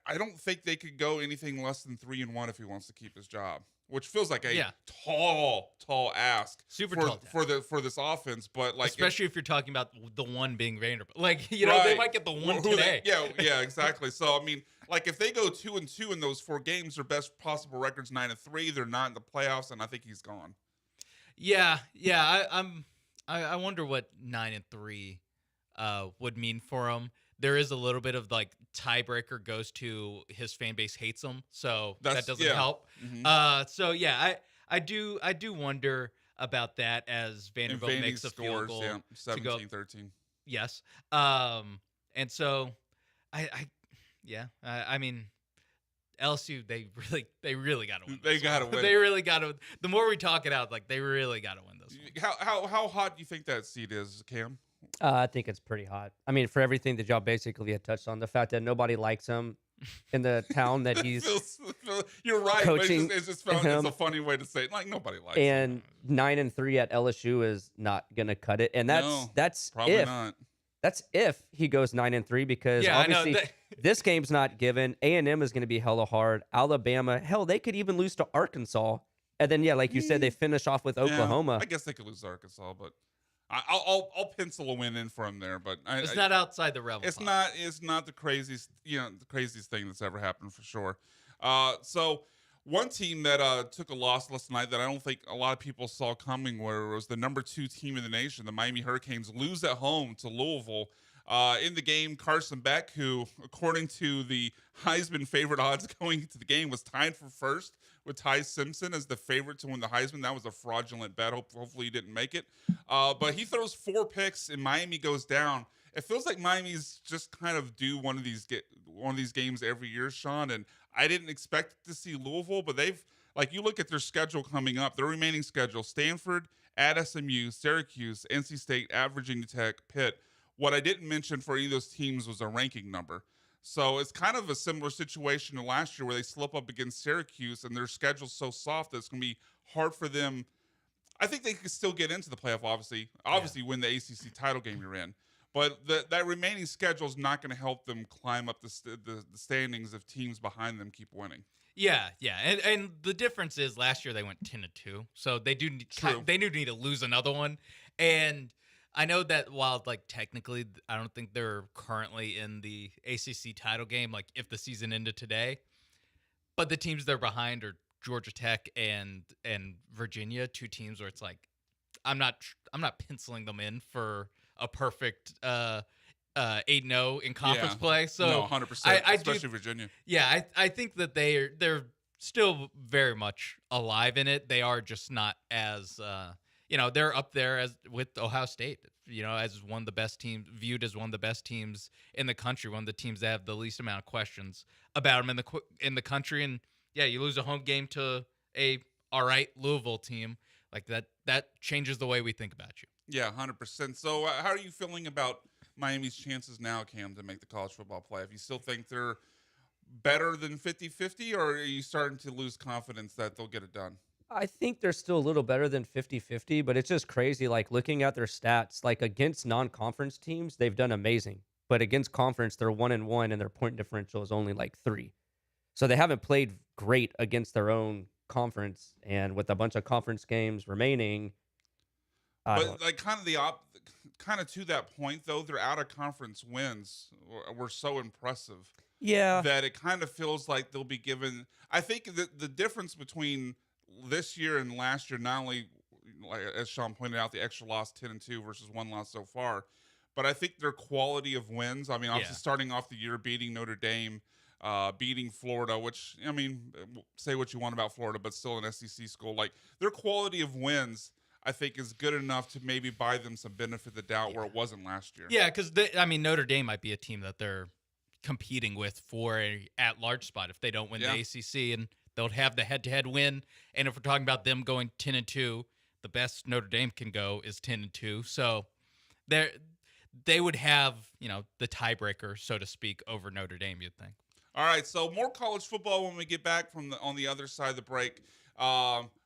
I don't think they could go anything less than 3-1 if he wants to keep his job, which feels like a tall ask for this offense. But like, especially if you're talking about the one being Vanderbilt, like they might get the one today. Yeah, exactly. So I mean, like if they go 2-2 in those 4 games, their best possible record's 9-3. They're not in the playoffs, and I think he's gone. Yeah. I wonder what 9-3 would mean for him. There is a little bit of like tiebreaker goes to his fan base hates him, so that doesn't help. Mm-hmm. So yeah, I do wonder about that as Vanderbilt makes a field goal. Yeah, 17-13. Yes. And so I mean, LSU, they really got to win. They got to win. They really got to. The more we talk it out, like they really got to win this one. How hot do you think that seat is, Cam? I think it's pretty hot. I mean, for everything that y'all basically had touched on, the fact that nobody likes him in the town that he's you're right. coaching But it's a funny way to say it. Like nobody likes him. And 9-3 at LSU is not gonna cut it. And that's probably if not. That's if he goes 9-3, because obviously this game's not given. A&M is going to be hella hard. Alabama, hell, they could even lose to Arkansas. And then, like you said, they finish off with Oklahoma. I guess they could lose to Arkansas, but I'll pencil a win in for them there. But it's not outside the realm. It's not the craziest thing that's ever happened for sure. So one team that took a loss last night that I don't think a lot of people saw coming, where it was the number 2 team in the nation, the Miami Hurricanes, lose at home to Louisville. In the game, Carson Beck, who, according to the Heisman favorite odds going into the game, was tied for first with Ty Simpson as the favorite to win the Heisman. That was a fraudulent bet. Hopefully he didn't make it. But he throws 4 picks and Miami goes down. It feels like Miami's just kind of due one of these games every year, Sean. And I didn't expect to see Louisville, but they've, like, you look at their schedule coming up, their remaining schedule: Stanford, at SMU, Syracuse, NC State, at Virginia Tech, Pitt. What I didn't mention for any of those teams was a ranking number. So it's kind of a similar situation to last year, where they slip up against Syracuse and their schedule's so soft that it's going to be hard for them. I think they could still get into the playoff, obviously win the ACC title game you're in. But that remaining schedule is not going to help them climb up the standings if teams behind them keep winning. Yeah, and the difference is last year they went 10-2, so they do need to lose another one. And I know that while, like, technically I don't think they're currently in the ACC title game, like if the season ended today, but the teams they're behind are Georgia Tech and Virginia, 2 teams where it's like I'm not penciling them in for a perfect 8-0 in conference play. So no, 100%, especially Virginia. Yeah, I think that they're still very much alive in it. They are just not as they're up there as with Ohio State, as one of the best teams, viewed as one of the best teams in the country, one of the teams that have the least amount of questions about them in the country. And yeah, you lose a home game to a all right Louisville team, like that changes the way we think about you. Yeah, 100%. So how are you feeling about Miami's chances now, Cam, to make the college football playoff? You still think they're better than 50-50, or are you starting to lose confidence that they'll get it done? I think they're still a little better than 50-50, but it's just crazy. Like, looking at their stats, like against non-conference teams, they've done amazing. But against conference, they're 1-1, and their point differential is only like 3. So they haven't played great against their own conference. And with a bunch of conference games remaining, but like kind of kind of to that point, though, their out of conference wins were so impressive Yeah. that it kind of feels like they'll be given. I think that the difference between this year and last year, not only like as Sean pointed out, the extra loss 10-2 versus one loss so far, but I think their quality of wins. I mean, obviously Yeah. starting off the year beating Notre Dame, beating Florida, which I mean, say what you want about Florida, but still an SEC school. Like their quality of wins, I think, is good enough to maybe buy them some benefit of the doubt where it wasn't last year. Yeah, because I mean, Notre Dame might be a team that they're competing with for a at-large spot if they don't win Yeah. the ACC, and they'll have the head-to-head win. And if we're talking about them going 10-2, the best Notre Dame can go is 10-2. So they would have, the tiebreaker, so to speak, over Notre Dame, you'd think. All right, so more college football when we get back from on the other side of the break.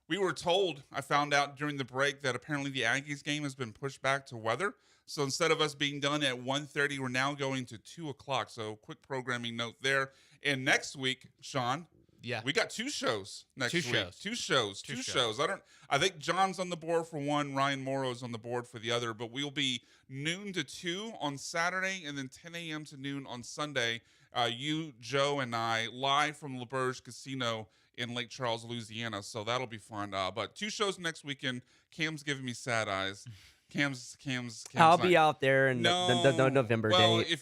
We were told, I found out during the break, that apparently the Aggies game has been pushed back to weather. So instead of us being done at 1:30, we're now going to 2 o'clock. So quick programming note there. And next week, Sean, Yeah. we got 2 shows next Two week. shows. Two shows. Two Two shows. shows. I think John's on the board for one, Ryan Morrow's on the board for the other, but we'll be noon to 2 on Saturday and then 10 a.m. to noon on Sunday. You, Joe, and I live from LaBerge Casino in Lake Charles, Louisiana. So that'll be fun. But 2 shows next weekend. Cam's giving me sad eyes. Cam's I'll not- be out there in the November well, date.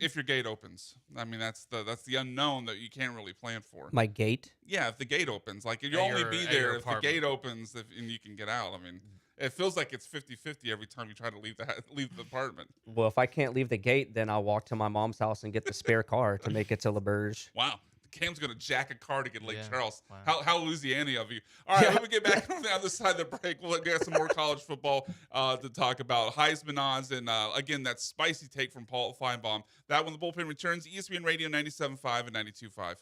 if your gate opens, I mean that's the unknown that you can't really plan for. My gate. Yeah, if the gate opens, like you'll At only your- be at there your if the apartment. gate opens and you can get out. I mean, it feels like it's 50-50 every time you try to leave the apartment. Well, if I can't leave the gate, then I'll walk to my mom's house and get the spare car to make it to LaBerge. Wow. Cam's gonna jack a car to get Lake Yeah, Charles. wow. How Louisiana of you? All right, when we get back on the other side of the break, we'll get some more college football to talk about. Heisman odds and again that spicy take from Paul Feinbaum. That when the bullpen returns, ESPN Radio 97.5 and 92.5.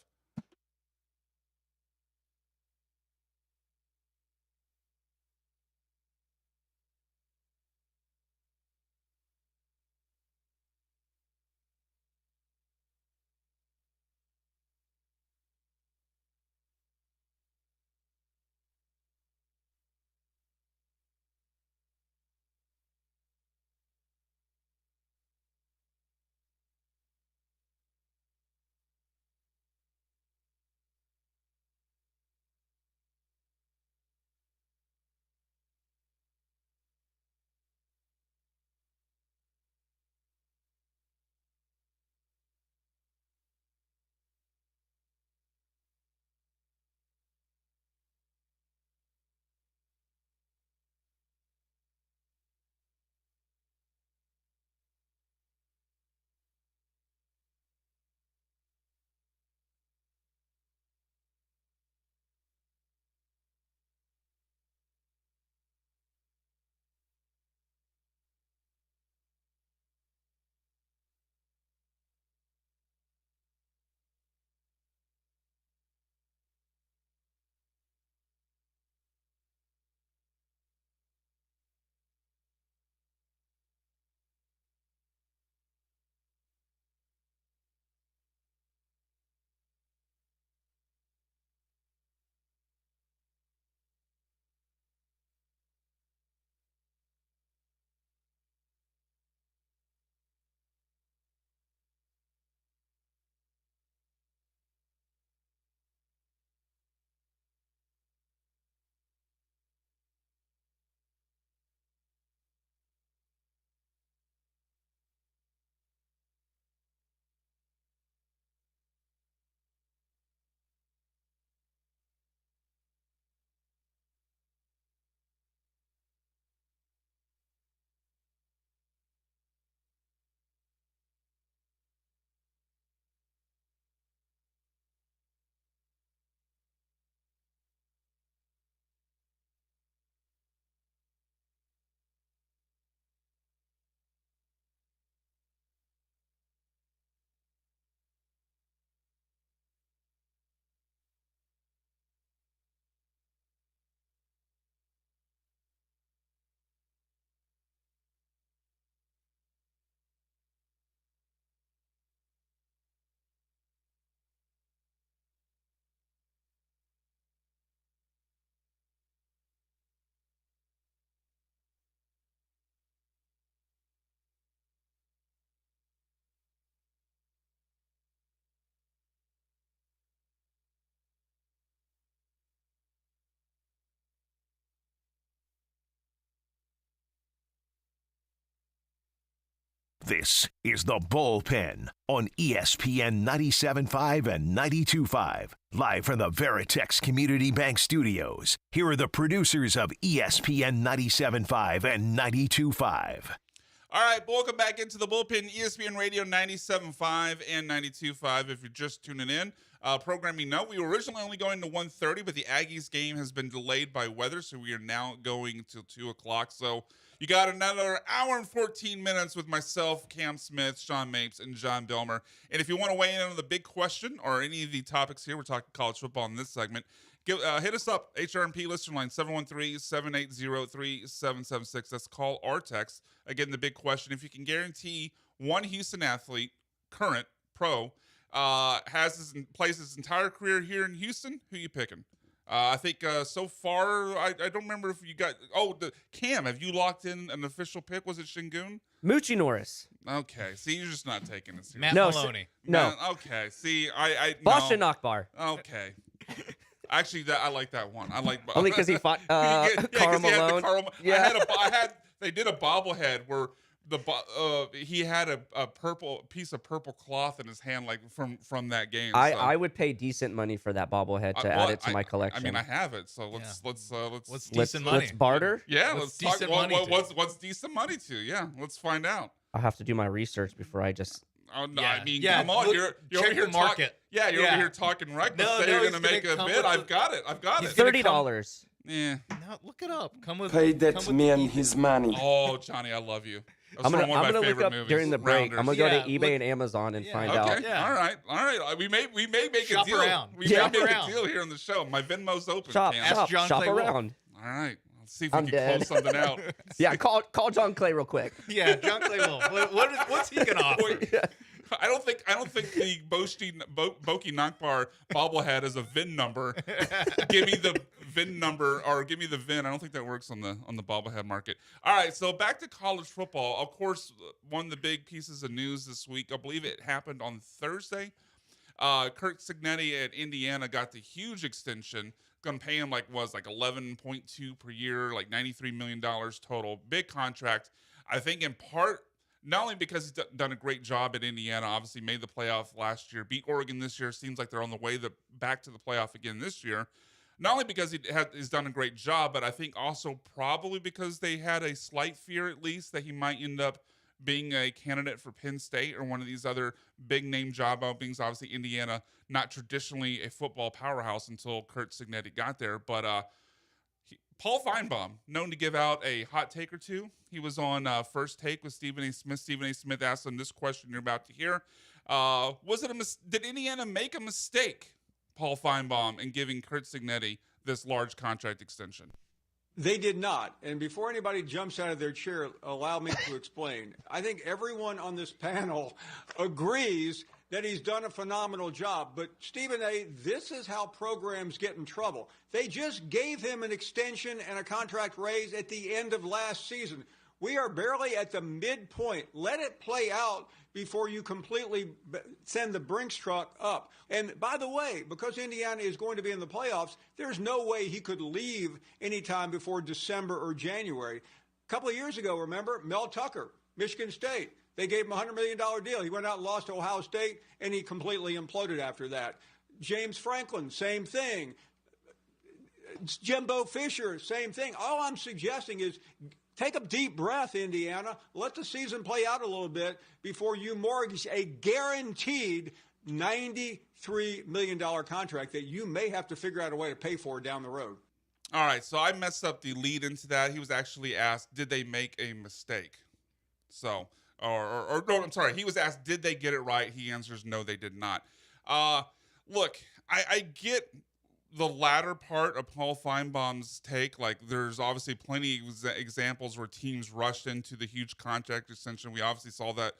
This is The Bullpen on ESPN 97.5 and 92.5. Live from the Veritex Community Bank Studios. Here are the producers of ESPN 97.5 and 92.5. All right, welcome back into the Bullpen, ESPN Radio 97.5 and 92.5. If you're just tuning in, programming note, we were originally only going to 1:30, but the Aggies game has been delayed by weather, so we are now going till 2 o'clock. So you got another hour and 14 minutes with myself, Cam Smith, Sean Mapes, and John Belmer. And if you want to weigh in on the big question or any of the topics here, we're talking college football in this segment, hit us up, HRMP listener line, 713-780-3776. That's call or text. Again, the big question, if you can guarantee one Houston athlete, current, pro, plays his entire career here in Houston, who you picking? I think so far, I don't remember if you got. Cam, have you locked in an official pick? Was it Şengün? Moochie Norris. Okay, see, you're just not taking this. Matt No, Maloney. No. Okay, see, I Boston no. Akbar. Okay. Actually, I like that one. I like Only because he fought Karl 'cause he had the Malone. They did a bobblehead where he had a purple piece of purple cloth in his hand, like from that game. I would pay decent money for that bobblehead to add it to my collection. I mean, I have it, so let's What's let's decent money? Let's barter. yeah, What's let's talk. decent money to? What's decent money to? Yeah, let's find out. I'll have to do my research before I just. Oh no! Yeah. I mean, Yeah, come on! look, You're check over here the market. You're Yeah. over here talking reckless. No, Say no, you're he's gonna gonna make a come bid. with I've got it. He's it. gonna $30. Yeah. No, look it up. Come with Pay come that with man the- his money. Oh, Johnny, I love you. That's I'm from one of my gonna look favorite up movies, during the break. Rounders. I'm gonna go Yeah, to eBay look- and Amazon and yeah. find Okay. out. Yeah. All right. We may make Shop a deal. around. We Yeah. may make Around. a deal here on the show. My Venmo's open. Shop, Cam. Ask shop, John shop Clay Wolf. around. All right. Let's see if we I'm can dead. close something out. Yeah, call John Clay real quick. Yeah, John Clay Wolf. What's he gonna offer? I don't think the Boki Nakbar bobblehead has a VIN number. Give me the VIN number or give me the VIN. I don't think that works on the bobblehead market. All right, so back to college football. Of course, one of the big pieces of news this week, I believe it happened on Thursday. Kurt Signetti at Indiana got the huge extension. Going to pay him like 11.2 per year, like $93 million total. Big contract. I think in part, not only because he's done a great job at Indiana, obviously made the playoff last year, beat Oregon this year, seems like they're on the way back to the playoff again this year. Not only because he's done a great job, but I think also probably because they had a slight fear at least that he might end up being a candidate for Penn State or one of these other big name job openings. Obviously, Indiana, not traditionally a football powerhouse until Kurt Signetti got there. But Paul Feinbaum, known to give out a hot take or two. He was on First Take with Stephen A. Smith. Stephen A. Smith asked him this question you're about to hear. Did Indiana make a mistake, Paul Feinbaum, in giving Kurt Signetti this large contract extension? They did not. And before anybody jumps out of their chair, allow me to explain. I think everyone on this panel agrees that he's done a phenomenal job. But, Stephen A., this is how programs get in trouble. They just gave him an extension and a contract raise at the end of last season. We are barely at the midpoint. Let it play out before you completely send the Brinks truck up. And by the way, because Indiana is going to be in the playoffs, there's no way he could leave anytime before December or January. A couple of years ago, remember, Mel Tucker, Michigan State. They gave him a $100 million deal. He went out and lost to Ohio State, and he completely imploded after that. James Franklin, same thing. Jimbo Fisher, same thing. All I'm suggesting is take a deep breath, Indiana. Let the season play out a little bit before you mortgage a guaranteed $93 million contract that you may have to figure out a way to pay for down the road. All right, so I messed up the lead into that. He was actually asked, did they make a mistake? So, or no, I'm sorry. He was asked, did they get it right? He answers, no, they did not. Look, I get the latter part of Paul Feinbaum's take. Like, there's obviously plenty of examples where teams rushed into the huge contract extension. We obviously saw that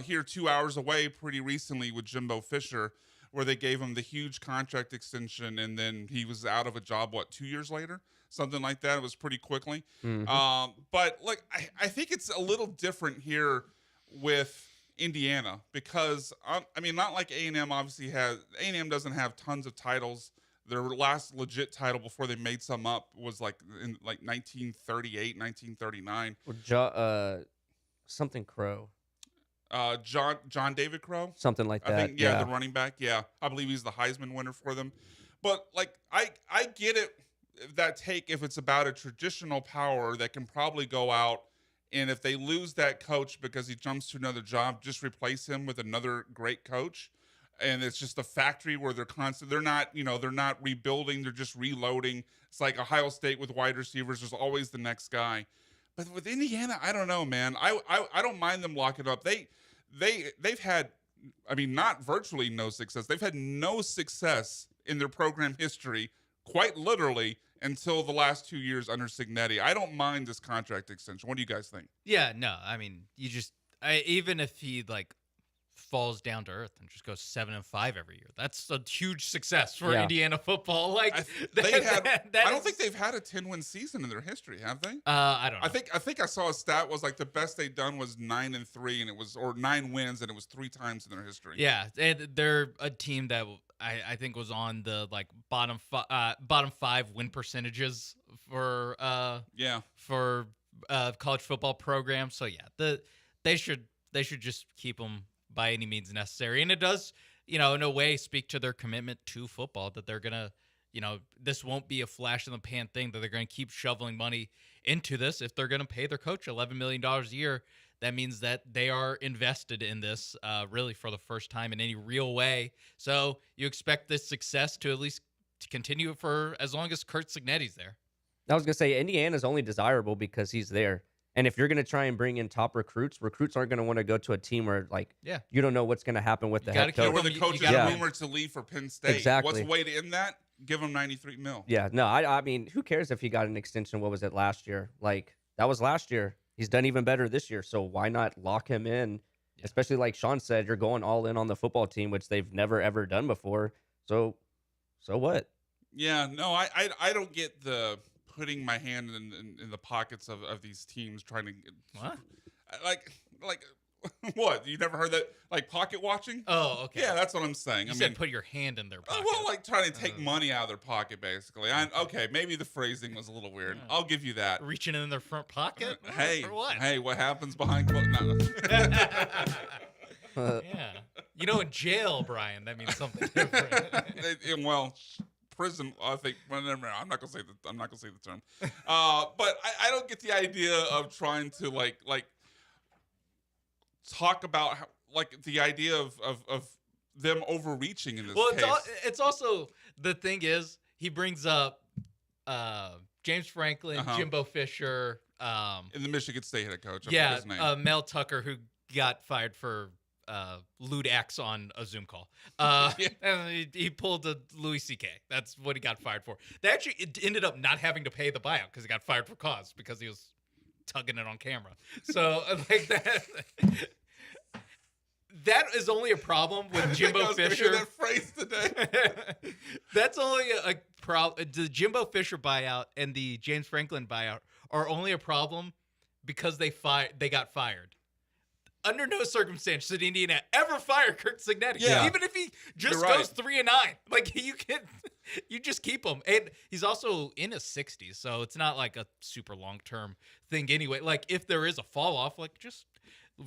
here 2 hours away pretty recently with Jimbo Fisher, where they gave him the huge contract extension, and then he was out of a job, 2 years later? Something like that. It was pretty quickly. Mm-hmm. But, look, I think it's a little different here with Indiana because, I mean, not like A&M obviously has – A&M doesn't have tons of titles. Their last legit title before they made some up was in 1938, 1939. Something Crow. John David Crow. something like that. I think, the running back. Yeah, I believe he's the Heisman winner for them. But like, I get it, that take, if it's about a traditional power that can probably go out, and if they lose that coach because he jumps to another job, just replace him with another great coach. And it's just a factory where they're not rebuilding, they're just reloading. It's like Ohio State with wide receivers. There's always the next guy. But with Indiana, I don't know, man. I don't mind them locking up. They've had, I mean, not virtually no success. They've had no success in their program history, quite literally, until the last 2 years under Cignetti. I don't mind this contract extension. What do you guys think? Yeah, no, I mean, even if he like falls down to earth and just goes 7-5 every year, that's a huge success for Indiana football. Like I don't think they've had a 10-win season in their history, have they? I don't know. I think I saw a stat was like the best they'd done was 9-3, and it was, or 9 wins, and it was 3 times in their history. Yeah, they're a team that I think was on the like bottom 5 win percentages for college football programs. So yeah, they should just keep them by any means necessary. And it does, in a way speak to their commitment to football, that they're going to, this won't be a flash in the pan thing, that they're going to keep shoveling money into this. If they're going to pay their coach $11 million a year, that means that they are invested in this really for the first time in any real way. So you expect this success to at least continue for as long as Kurt Cignetti's there. I was going to say, Indiana's only desirable because he's there. And if you're going to try and bring in top recruits aren't going to want to go to a team where, like, you don't know what's going to happen with the head coach. Where the coach is rumored to leave for Penn State. Exactly. What's the way to end that? Give him $93 million. Yeah, no, I mean, who cares if he got an extension? What was it last year? Like, that was last year. He's done even better this year. So why not lock him in? Yeah. Especially like Sean said, you're going all in on the football team, which they've never, ever done before. So what? Yeah, no, I don't get the putting my hand in the pockets of these teams trying to get, what? Like what? You never heard that? Like pocket watching? Oh, okay. Yeah, that's what I'm saying. You said put your hand in their pocket. Well, like trying to take money out of their pocket, basically. Okay, maybe the phrasing was a little weird. Yeah. I'll give you that. Reaching in their front pocket? Hey, for what? Hey, what happens behind closed? No. Yeah. In jail, Brian, that means something different. Well, prison. I think. Well, never mind. I'm not gonna say the term. But I don't get the idea of trying to like talk about how, like the idea of them overreaching in this case. It's also, the thing is, he brings up James Franklin, Jimbo Fisher, in the Michigan State head coach. His name. Mel Tucker, who got fired for lewd acts on a Zoom call. And he pulled a Louis C.K. That's what he got fired for. They actually ended up not having to pay the buyout because he got fired for cause, because he was tugging it on camera. So like that is only a problem with Jimbo Fisher. That phrase today. That's only a problem. The Jimbo Fisher buyout and the James Franklin buyout are only a problem because they got fired. Under no circumstance should Indiana ever fire Kurt Cignetti. Yeah. Even if he just goes 3-9, like you just keep him. And he's also in his 60s, so it's not like a super long-term thing anyway. Like if there is a fall off, like just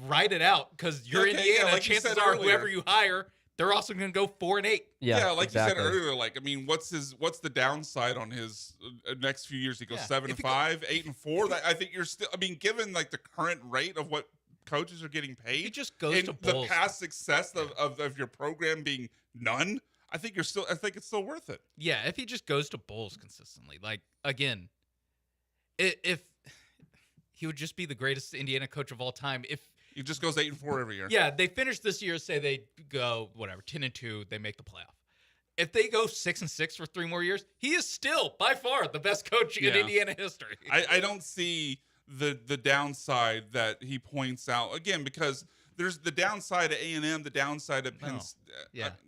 ride it out, because you're Indiana. Like chances are whoever you hire, they're also going to go 4-8. Yeah, like exactly. You said earlier. Like, I mean, what's the downside on his next few years? He goes 7-5, 8-4. I think you're still. I mean, given like the current rate of what coaches are getting paid, he just goes to Bulls. The past success of your program being none, I think it's still worth it. Yeah, if he just goes to Bulls consistently, like again, if he would just be the greatest Indiana coach of all time. If he just goes 8-4 every year. Yeah, they finish this year, say they go 10-2, they make the playoff. If they go 6-6 for 3 more years, he is still by far the best coach in Indiana history. I don't see the downside that he points out, again, because there's the downside of A&M, the downside of Penn.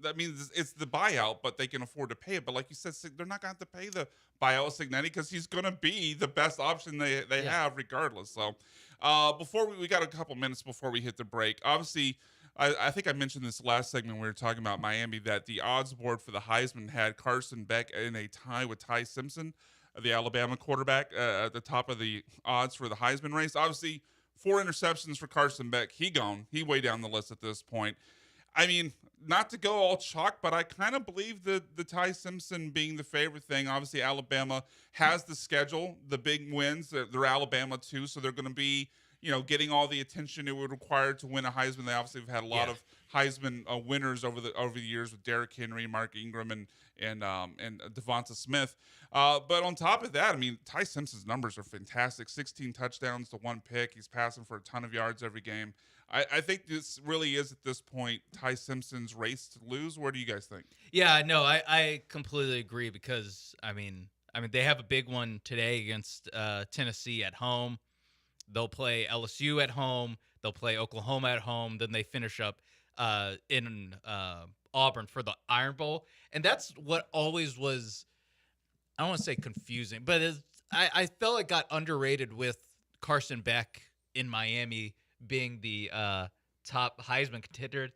That means it's the buyout, but they can afford to pay it. But like you said, they're not going to have to pay the buyout of Cignetti because he's going to be the best option they have regardless. So before we got a couple minutes before we hit the break. Obviously, I think I mentioned this last segment when we were talking about Miami, that the odds board for the Heisman had Carson Beck in a tie with Ty Simpson, the Alabama quarterback, at the top of the odds for the Heisman race. Obviously, 4 interceptions for Carson Beck. He gone. He way down the list at this point. I mean, not to go all chalk, but I kind of believe the Ty Simpson being the favorite thing. Obviously, Alabama has the schedule, the big wins. They're Alabama too, so they're going to be, getting all the attention it would require to win a Heisman. They obviously have had a lot of Heisman winners over the years with Derrick Henry, Mark Ingram, and Devonta Smith. But on top of that, I mean, Ty Simpson's numbers are fantastic. 16 touchdowns to 1 pick. He's passing for a ton of yards every game. I think this really is at this point Ty Simpson's race to lose. What do you guys think? Yeah, no, I completely agree because I mean they have a big one today against Tennessee at home. They'll play LSU at home. They'll play Oklahoma at home. Then they finish up in Auburn for the Iron Bowl, and that's what always was. I don't want to say confusing, but I felt it got underrated with Carson Beck in Miami being the top Heisman contender.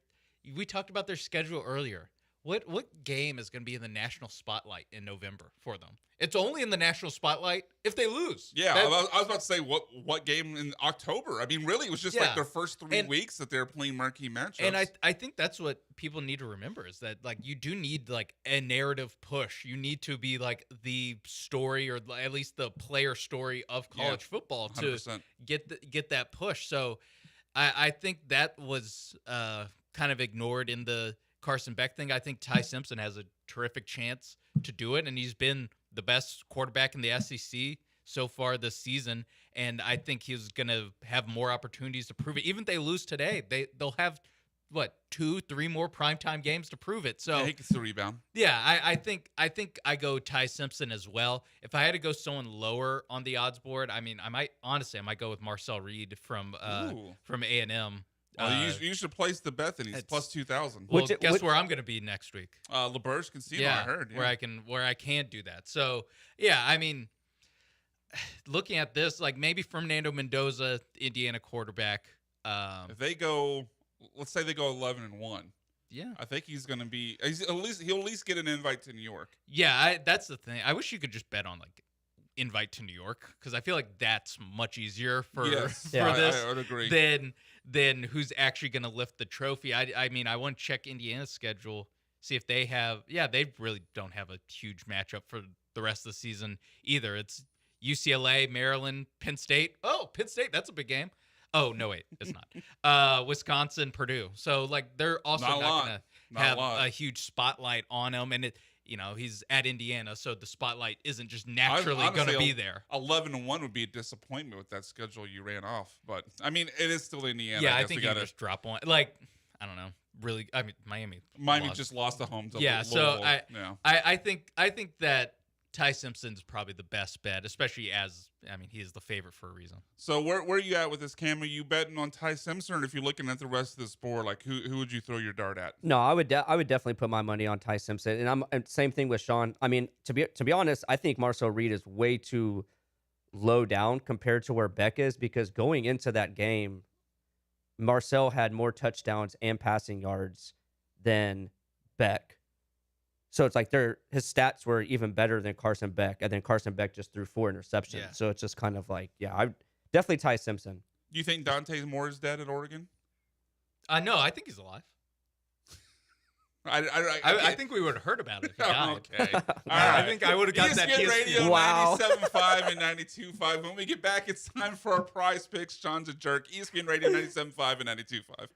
We talked about their schedule earlier. What game is going to be in the national spotlight in November for them? It's only in the national spotlight if they lose. Yeah, I was about to say what game in October. I mean, really, it was just like their first 3 weeks that they're playing marquee matchups. And I think that's what people need to remember is that like you do need like a narrative push. You need to be like the story or at least the player story of college football to 100%. get that push. So I think that was kind of ignored in the Carson Beck thing. I think Ty Simpson has a terrific chance to do it, and he's been the best quarterback in the SEC so far this season, and I think he's going to have more opportunities to prove it. Even if they lose today, they'll have, 2-3 more primetime games to prove it. So he can still rebound. Yeah, I think I go Ty Simpson as well. If I had to go someone lower on the odds board, I mean, I might go with Marcel Reed from A&M. You should place the bet, and he's plus 2,000. Well, guess where I'm going to be next week? LaBerge Casino, Yeah, I heard. Yeah. where I can do that. So yeah, I mean, looking at this, like maybe Fernando Mendoza, Indiana quarterback. If they go, let's say they go 11-1. Yeah, I think he's going to be. He'll at least get an invite to New York. Yeah, that's the thing. I wish you could just bet on like invite to New York because I feel like that's much easier for this I would agree. than who's actually going to lift the trophy. I mean, I want to check Indiana's schedule, see if they have. Yeah, they really don't have a huge matchup for the rest of the season either. It's UCLA, Maryland, Penn State. Oh, Penn State, that's a big game. Oh no, wait, it's not. Wisconsin, Purdue. So like they're also not going to have a huge spotlight on them, and he's at Indiana, so the spotlight isn't just naturally going to be there. 11-1 would be a disappointment with that schedule you ran off, but I mean, it is still Indiana. Yeah, I think you just drop one. Like, I don't know. Really, I mean, Miami just lost at home to Louisville. So I think that Ty Simpson's probably the best bet, especially he is the favorite for a reason. So where are you at with this, Cam? Are you betting on Ty Simpson, or if you're looking at the rest of this board, like who would you throw your dart at? No, I would definitely put my money on Ty Simpson, and same thing with Sean. I mean, to be honest, I think Marcel Reed is way too low down compared to where Beck is, because going into that game, Marcel had more touchdowns and passing yards than Beck. So it's like his stats were even better than Carson Beck, and then Carson Beck just threw 4 interceptions. Yeah. So it's just kind of like, I definitely Ty Simpson. Do you think Dante Moore is dead at Oregon? No, I think he's alive. I think we would have heard about it if he died. Okay. All right. I think I would have got that. ESPN Radio Wow. 97.5 and 92.5. When we get back, it's time for our prize picks. John's a jerk. ESPN Radio 97.5 and 92.5.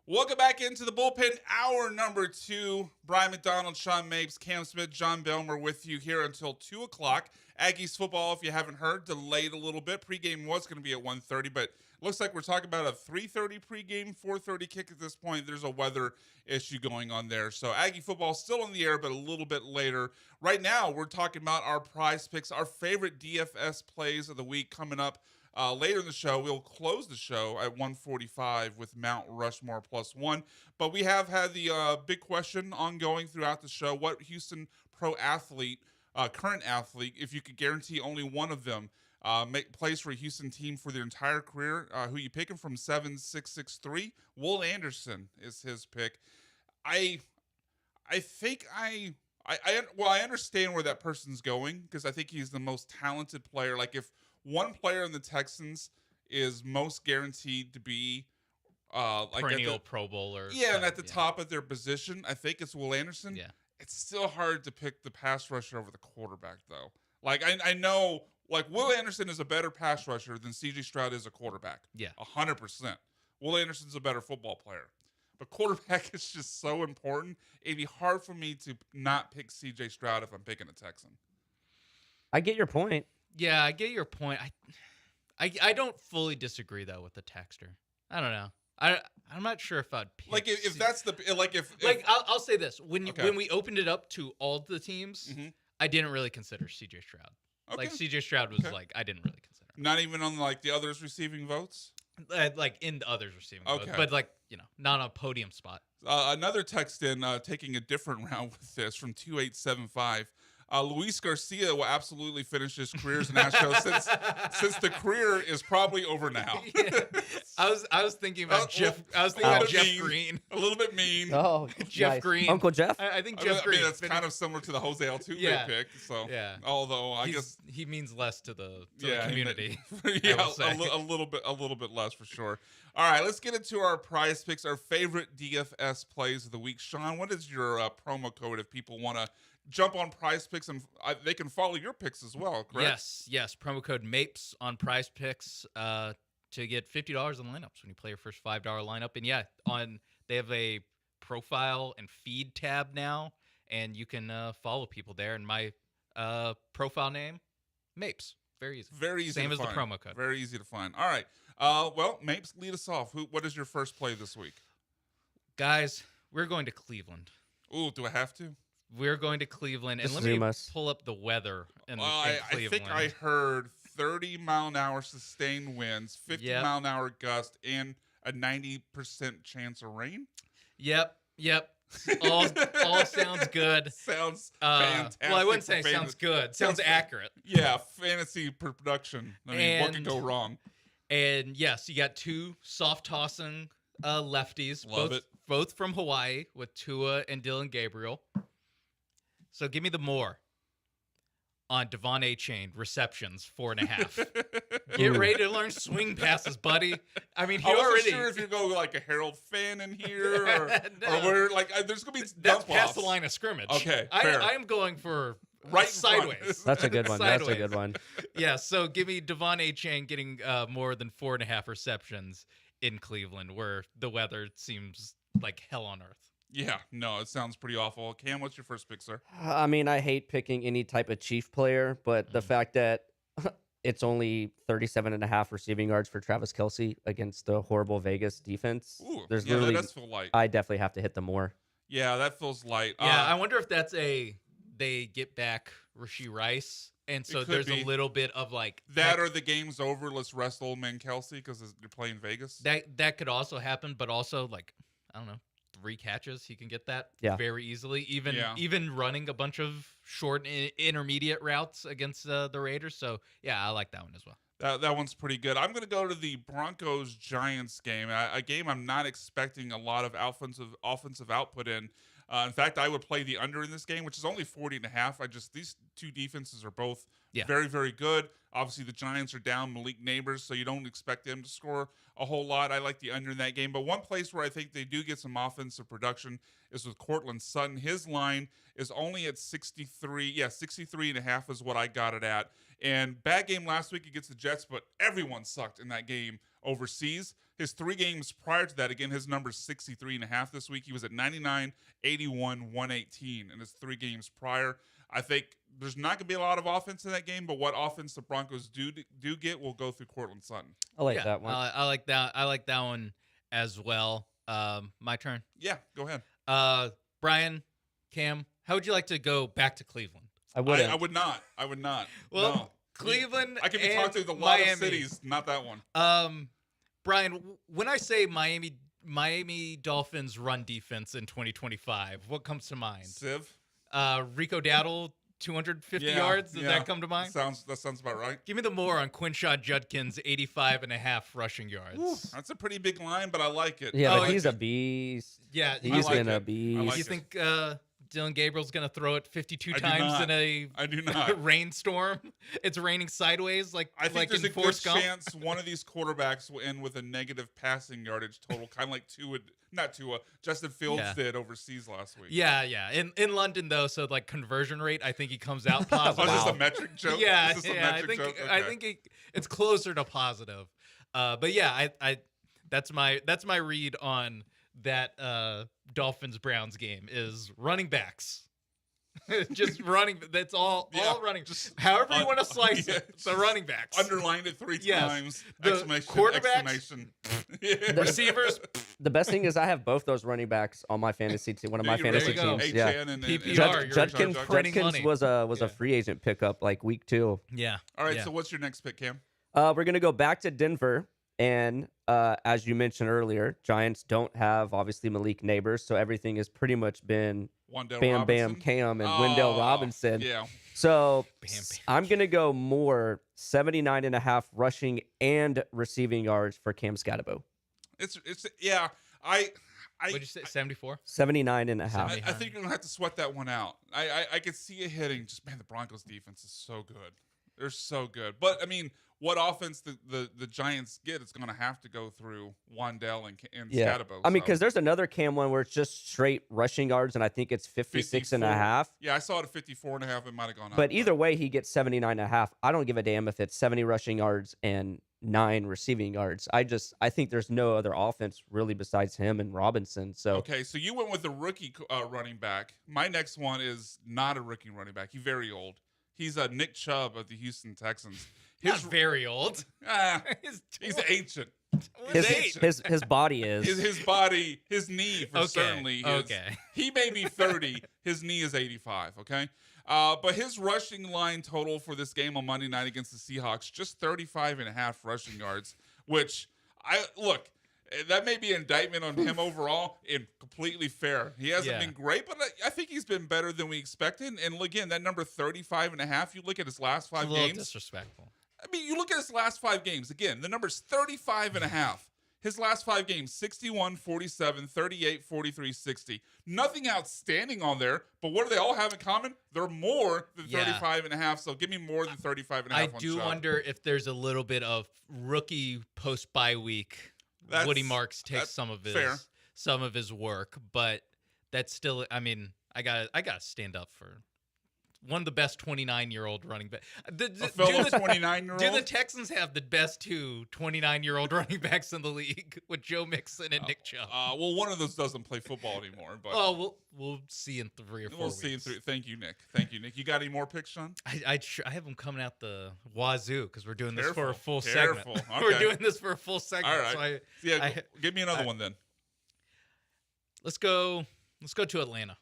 Welcome back into the bullpen, hour number 2. Brian McDonald, Sean Mapes, Cam Smith, John Belmer with you here until 2 o'clock. Aggies football, if you haven't heard, delayed a little bit. Pregame was going to be at 1:30, but looks like we're talking about a 3:30 pregame, 4:30 kick at this point. There's a weather issue going on there. So Aggie football still in the air, but a little bit later. Right now, we're talking about our prize picks, our favorite DFS plays of the week coming up. Later in the show, we'll close the show at 1:45 with Mount Rushmore +1. But we have had the big question ongoing throughout the show. What Houston pro athlete, current athlete, if you could guarantee only one of them plays for a Houston team for their entire career, who you picking from 7663? Will Anderson is his pick. I think I understand where that person's going because I think he's the most talented player. Like if one player in the Texans is most guaranteed to be like perennial Pro Bowler. Yeah, and at the top of their position, I think it's Will Anderson. Yeah. It's still hard to pick the pass rusher over the quarterback, though. Like, I know, like, Will Anderson is a better pass rusher than C.J. Stroud is a quarterback. Yeah. 100%. Will Anderson's a better football player. But quarterback is just so important. It'd be hard for me to not pick C.J. Stroud if I'm picking a Texan. I get your point. Yeah, I get your point. I don't fully disagree though with the texter. I don't know. I'm not sure if I'd pick. Like if that's the I'll say this when we opened it up to all the teams, I didn't really consider C.J. Stroud. Okay. Like C.J. Stroud was like I didn't really consider. Not even on like the others receiving votes. Like in the others receiving votes, but like not on a podium spot. Another text in taking a different round with this from 2875. Luis Garcia will absolutely finish his career as an Astro since the career is probably over now. Yeah. I was thinking about Jeff. I was thinking about Jeff Green. A little bit mean. Oh, Jeff nice. Green. Uncle Jeff. I think Jeff Green. That's kind of similar to the Jose Altuve pick. So yeah. Although I guess he means less to the community. Yeah, a little bit less for sure. All right, let's get into our prize picks, our favorite DFS plays of the week. Sean, what is your promo code if people want to jump on Prize Picks and they can follow your picks as well, correct? Yes. Promo code MAPES on Prize Picks to get $50 on lineups when you play your first $5 lineup. And they have a profile and feed tab now, and you can follow people there. And my profile name, MAPES. Very easy. Very easy. Same to as find. the promo code. Very easy to find. All right. Well, Mapes, lead us off. What is your first play this week? Guys, we're going to Cleveland. Ooh, do I have to? We're going to Cleveland, and let me pull up the weather in Cleveland. I think I heard 30-mile-an-hour sustained winds, 50-mile-an-hour gust, and a 90% chance of rain. Yep. All sounds good. Sounds fantastic. Well, I wouldn't say sounds good. Sounds accurate. Yeah, fantasy production. I mean, what could go wrong? And yes, you got two soft tossing lefties. Love it. Both from Hawaii with Tua and Dylan Gabriel. So give me the more on Devon A-Chain receptions 4.5. Get ready to learn swing passes, buddy. I mean, I wasn't sure if you go like a Harold Finn in here or where like there's gonna be that's past the line of scrimmage. Okay, I am going for right sideways. That's a good one. That's a good one. Yeah, so give me Devon A-Chain getting more than 4.5 receptions in Cleveland, where the weather seems like hell on earth. Yeah, no, it sounds pretty awful. Cam, what's your first pick, sir? I mean, I hate picking any type of Chief player, but the fact that it's only 37.5 receiving yards for Travis Kelce against the horrible Vegas defense. Ooh, there's that literally, does feel light. I definitely have to hit the more. Yeah, that feels light. Yeah, I wonder if that's they get back Rashee Rice, and so there's a little bit of like that, or the game's over. Let's rest old man Kelce because you're playing Vegas. That could also happen, but also like I don't know. 3 catches, he can get that very easily. Even running a bunch of short intermediate routes against the Raiders. So yeah, I like that one as well. That one's pretty good. I'm going to go to the Broncos-Giants game, a game I'm not expecting a lot of offensive output in. In fact, I would play the under in this game, which is only 40.5. These two defenses are both very, very good. Obviously, the Giants are down Malik Neighbors, so you don't expect them to score a whole lot. I like the under in that game. But one place where I think they do get some offensive production is with Cortland Sutton. His line is only at 63. Yeah, 63.5 is what I got it at. And bad game last week against the Jets, but everyone sucked in that game overseas. His 3 games prior to that, again, his number's 63.5 this week. He was at 99, 81, 118 in his 3 games prior. I think there's not going to be a lot of offense in that game, but what offense the Broncos do get will go through Cortland Sutton. I like that one. I like that. I like that one as well. My turn. Yeah, go ahead. Brian, Cam, how would you like to go back to Cleveland? I wouldn't. I would not. I would not. Well, no. Cleveland. I can be and talked to a lot Miami. of cities, not that one. Brian, when I say Miami Dolphins run defense in 2025, what comes to mind? Civ. Rico Dowdle, 250 yards. Does that come to mind? That sounds about right. Give me the more on Quinshaw Judkins, 85.5 rushing yards. Ooh, that's a pretty big line, but I like it. Yeah, Oh, but he's a beast. Yeah, He's like been a it. beast. I like you it. think Dylan Gabriel's going to throw it 52 I do times not. in a I do not. rainstorm? It's raining sideways I think like there's in a good Forrest Gump? chance one of these quarterbacks will end with a negative passing yardage total, kind of like Justin Fields Yeah. did overseas last week. Yeah. In London though, so like conversion rate, I think he comes out Oh, positive. is this a metric joke? Yeah, Is this a yeah. metric joke? I Okay. think it's closer to positive. But yeah, I that's my read on that Dolphins Browns game is running backs. Just running. That's all running. Just however you want to slice yeah, it. The running backs. Underlined it 3 Yes. times. The Exclamation, quarterbacks, exclamation. Yeah. Receivers. The best thing is I have both those running backs on my fantasy team. One of my There fantasy you go. teams. HN Yeah. and PPR, Judkins. you're Judkins, printing Judkins money. was a Yeah. free agent pickup like week 2. Yeah. All right, yeah. so what's your next pick, Cam? We're gonna go back to Denver, and as you mentioned earlier, Giants don't have obviously Malik Neighbors, so everything has pretty much been Wandale Bam Robinson? Bam Cam and Wendell Oh, Robinson. Yeah. So Bam, bam. I'm gonna go more 79.5 rushing and receiving yards for Cam Scatabo. It's yeah. I What'd you say? 74. 79.5. I think you're gonna have to sweat that one out. I could see it hitting. Just man, the Broncos defense is so good. They're so good. But I mean, what offense the Giants get is gonna have to go through Wandale and Yeah. Scatabo. I mean, so. because there's another Cam one where it's just straight rushing yards, and I think it's 56.5. Yeah, I saw it at 54.5. It might have gone up. But either way, he gets 79.5. I don't give a damn if it's 70 rushing yards and 9 receiving yards. I think there's no other offense really besides him and Robinson. So Okay, so you went with the rookie running back. My next one is not a rookie running back. He's very old. He's Nick Chubb of the Houston Texans. Not very old. He's ancient. his body is. His body, his knee for Okay, certainly is. okay. He may be 30. His knee is 85, okay? But his rushing line total for this game on Monday night against the Seahawks, just 35.5 rushing yards, which, that may be an indictment on him overall and completely fair. He hasn't been great, but I think he's been better than we expected. And again, that number 35.5, you look at his last 5 It's a little games. disrespectful. I mean, you look at his last 5 games. Again, the number's 35.5. His last 5 games, 61, 47, 38, 43, 60. Nothing outstanding on there, but what do they all have in common? They're more than 35.5, so give me more than 35.5 I on do Chubb. wonder if there's a little bit of rookie post-bye week. That's- Woody Marks takes that's some of his work, but that's still. I mean, I gotta stand up for one of the best 29-year-old running back. A fellow 29-year-old? Do the Texans have the best 2 29-year-old running backs in the league with Joe Mixon and Nick Chubb? Well, one of those doesn't play football anymore, but We'll see in 3 or 4 we'll weeks. see in 3. Thank you, Nick. Thank you, Nick. You got any more picks, Sean? I have them coming out the wazoo because we're doing this for a Careful, full careful. segment. Okay. We're doing this for a full segment. All right. So Yeah, give me another one then. let's go to Atlanta.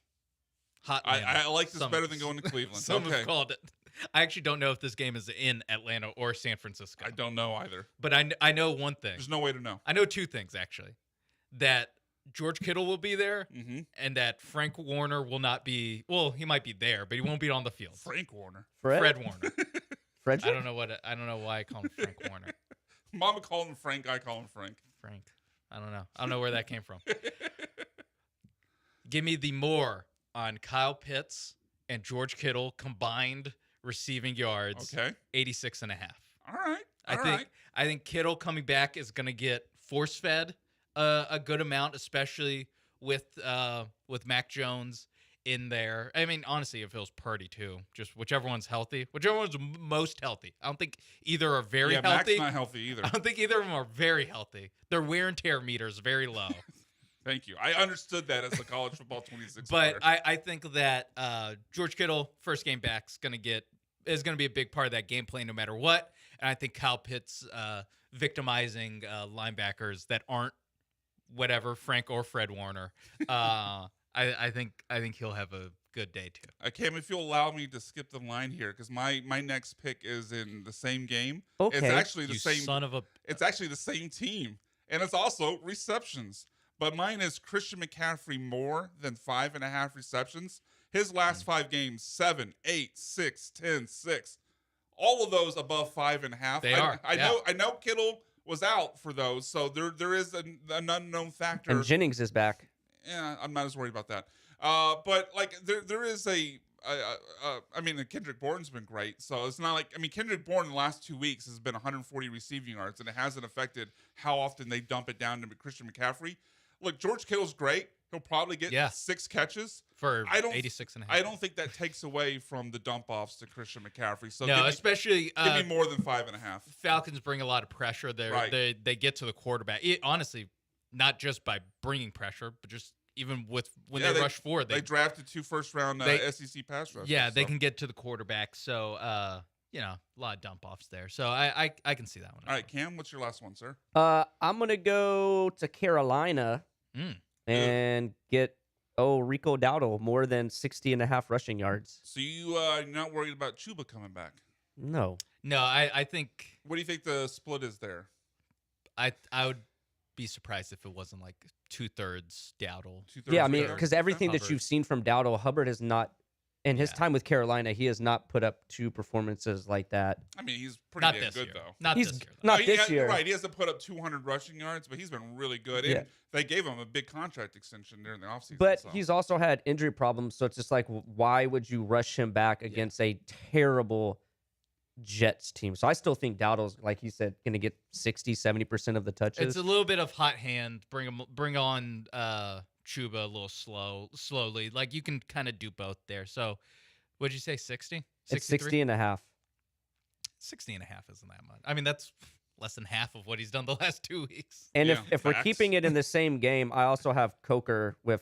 Hot. I like this Some- better than going to Cleveland. Some Okay. have called it. I actually don't know if this game is in Atlanta or San Francisco. I don't know either. But I know one thing. There's no way to know. I know 2 things actually. That George Kittle will be there, Mm-hmm. and that Frank Warner will not be. Well, he might be there, but he won't be on the field. Frank Warner. Fred Warner. Frederick? I don't know why I call him Frank Warner. Mama called him Frank. I call him Frank. Frank. I don't know where that came from. Give me the more on Kyle Pitts and George Kittle combined receiving yards. Okay. 86.5. All right. I think Kittle coming back is going to get force fed a good amount, especially with Mac Jones in there. I mean, honestly, it feels Purdy too. Just whichever one's healthy, whichever one's most healthy. I don't think either are very healthy. Mac's not healthy either. I don't think either of them are very healthy. Their wear and tear meter is very low. Thank you. I understood that as a college football 26 But player. I think that George Kittle, first game back, is gonna be a big part of that game plan no matter what. And I think Kyle Pitts victimizing linebackers that aren't whatever Frank or Fred Warner. I think he'll have a good day too. Cam, if you'll allow me to skip the line here, because my next pick is in the same game. Okay. It's actually the You same. son of a. It's actually the same team, and it's also receptions. But mine is Christian McCaffrey more than 5.5 receptions. His last 5 games, 7, 8, 6, 10, 6. All of those above 5.5. They are. I know Kittle was out for those, so there is an unknown factor. And Jennings is back. Yeah, I'm not as worried about that. But like there is I mean, Kendrick Bourne's been great, so it's not like Kendrick Bourne in the last 2 weeks has been 140 receiving yards, and it hasn't affected how often they dump it down to Christian McCaffrey. Look, George Kittle's great. He'll probably get 6 catches for I don't 86.5. I don't think that takes away from the dump offs to Christian McCaffrey. So No, especially give me more than 5.5. Falcons bring a lot of pressure there. Right. They get to the quarterback. Honestly, not just by bringing pressure, but just even when they rush forward. They drafted 2 first-round SEC pass rushers. Yeah, they can get to the quarterback. So, a lot of dump offs there. So I can see that one. All right, Cam, what's your last one, sir? I'm gonna go to Carolina and get Rico Dowdle more than 60.5 rushing yards. So you're not worried about Chuba coming back? No. No, I think. What do you think the split is there? I would be surprised if it wasn't like 2/3 Dowdle. Yeah, I mean, because everything Hubbard. that you've seen from Dowdle, Hubbard has not, in his time with Carolina, he has not put up 2 performances like that. I mean, he's pretty Not damn this good, year. though. Not He's this year. not He this year. Right, he hasn't put up 200 rushing yards, but he's been really good. Yeah. And they gave him a big contract extension during the offseason. But so. he's also had injury problems, so it's just like, why would you rush him back against a terrible Jets team? So I still think Dowdle's, like he said, going to get 60-70% of the touches. It's a little bit of hot hand. Bring on Chuba a little slowly. Like you can kind of do both there. So, what'd you say? 60? It's 60.5. 60.5 isn't that much. I mean, that's less than half of what he's done the last 2 weeks. And Yeah, if we're facts. keeping it in the same game, I also have Coker with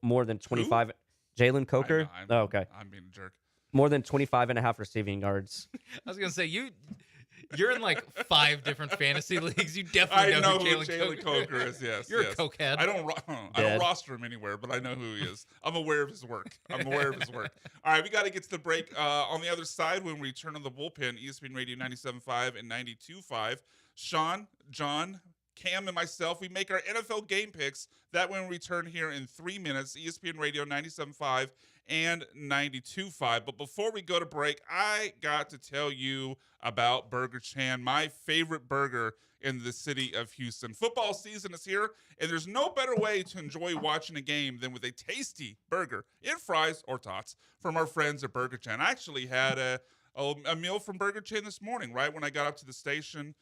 more than 25. Jalen Coker? I know, Oh, okay. I'm being a jerk. More than 25.5 receiving yards. I was gonna say you're in like 5 different fantasy leagues. You definitely I know who who Jalen Jalen Coker is. Yes, You're yes. a cokehead. I don't roster him anywhere, but I know who he is. I'm aware of his work. All right, we got to get to the break. On the other side, when we return on the bullpen, ESPN Radio 97.5 and 92.5. Sean, John, Cam, and myself, we make our NFL game picks. That when we return here in 3 minutes, ESPN Radio 97.5 and 92.5. But before we go to break, I got to tell you about Burger Chan, my favorite burger in the city of Houston. Football season is here, and there's no better way to enjoy watching a game than with a tasty burger and fries or tots from our friends at Burger Chan. I actually had a meal from Burger Chan this morning, right when I got up to the station.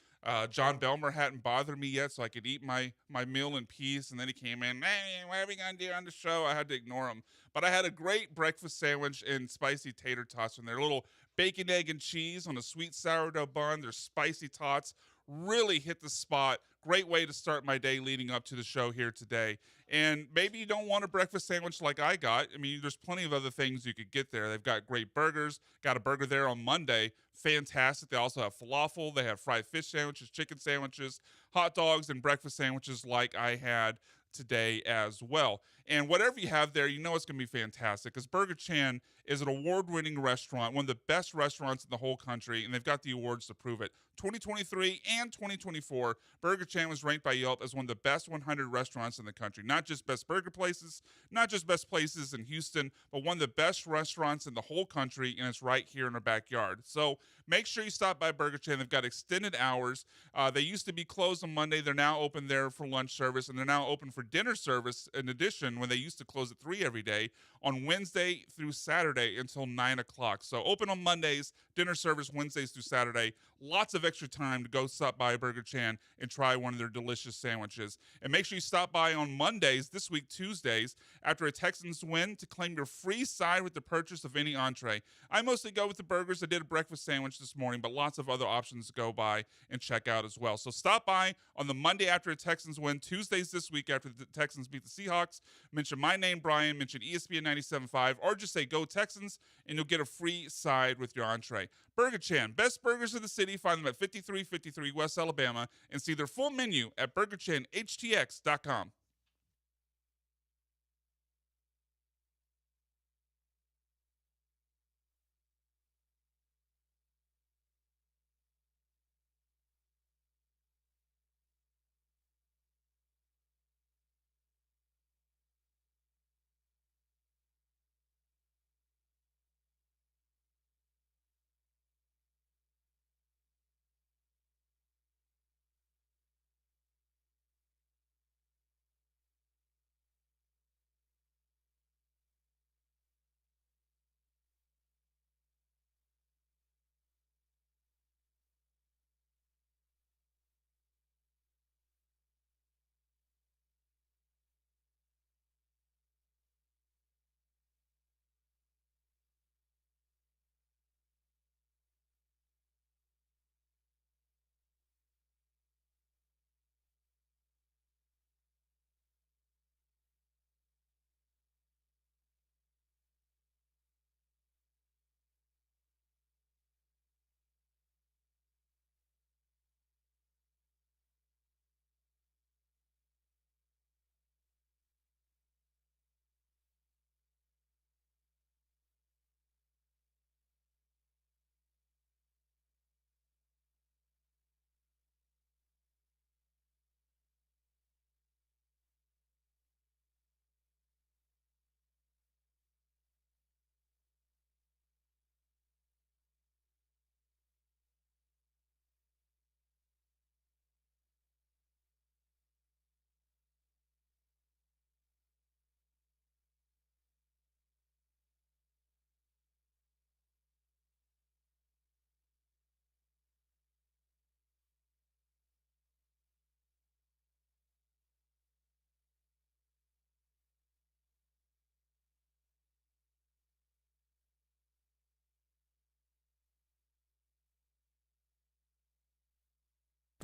John Belmer hadn't bothered me yet, so I could eat my meal in peace. And then he came in, hey, what are we going to do on the show? I had to ignore him. But I had a great breakfast sandwich and spicy tater tots from their little bacon, egg, and cheese on a sweet sourdough bun. Their spicy tots really hit the spot. Great way to start my day leading up to the show here today. And maybe you don't want a breakfast sandwich like I got. I mean, there's plenty of other things you could get there. They've got great burgers. Got a burger there on Monday. Fantastic. They also have falafel. They have fried fish sandwiches, chicken sandwiches, hot dogs, and breakfast sandwiches like I had today as well. And whatever you have there, you know it's going to be fantastic because Burger Chan is an award-winning restaurant, one of the best restaurants in the whole country, and they've got the awards to prove it. 2023 and 2024, Burger Chan was ranked by Yelp as one of the best 100 restaurants in the country. Not just best burger places, not just best places in Houston, but one of the best restaurants in the whole country, and it's right here in our backyard. So make sure you stop by Burger Chan. They've got extended hours. They used to be closed on Monday. They're now open there for lunch service, and they're now open for dinner service in addition again when they used to close at 3 every day on Wednesday through Saturday until 9 o'clock. So open on Mondays, dinner service Wednesdays through Saturday. Lots of extra time to go stop by Burger Chan and try one of their delicious sandwiches. And make sure you stop by on Mondays, this week Tuesdays, after a Texans win to claim your free side with the purchase of any entree. I mostly go with the burgers. I did a breakfast sandwich this morning, but lots of other options to go by and check out as well. So stop by on the Monday after a Texans win, Tuesdays this week after the Texans beat the Seahawks. Mention my name, Brian, mention ESPN 97.5, or just say Go Texans, and you'll get a free side with your entree. Burger Chan, best burgers in the city. Find them at 5353 West Alabama and see their full menu at burgerchanhtx.com.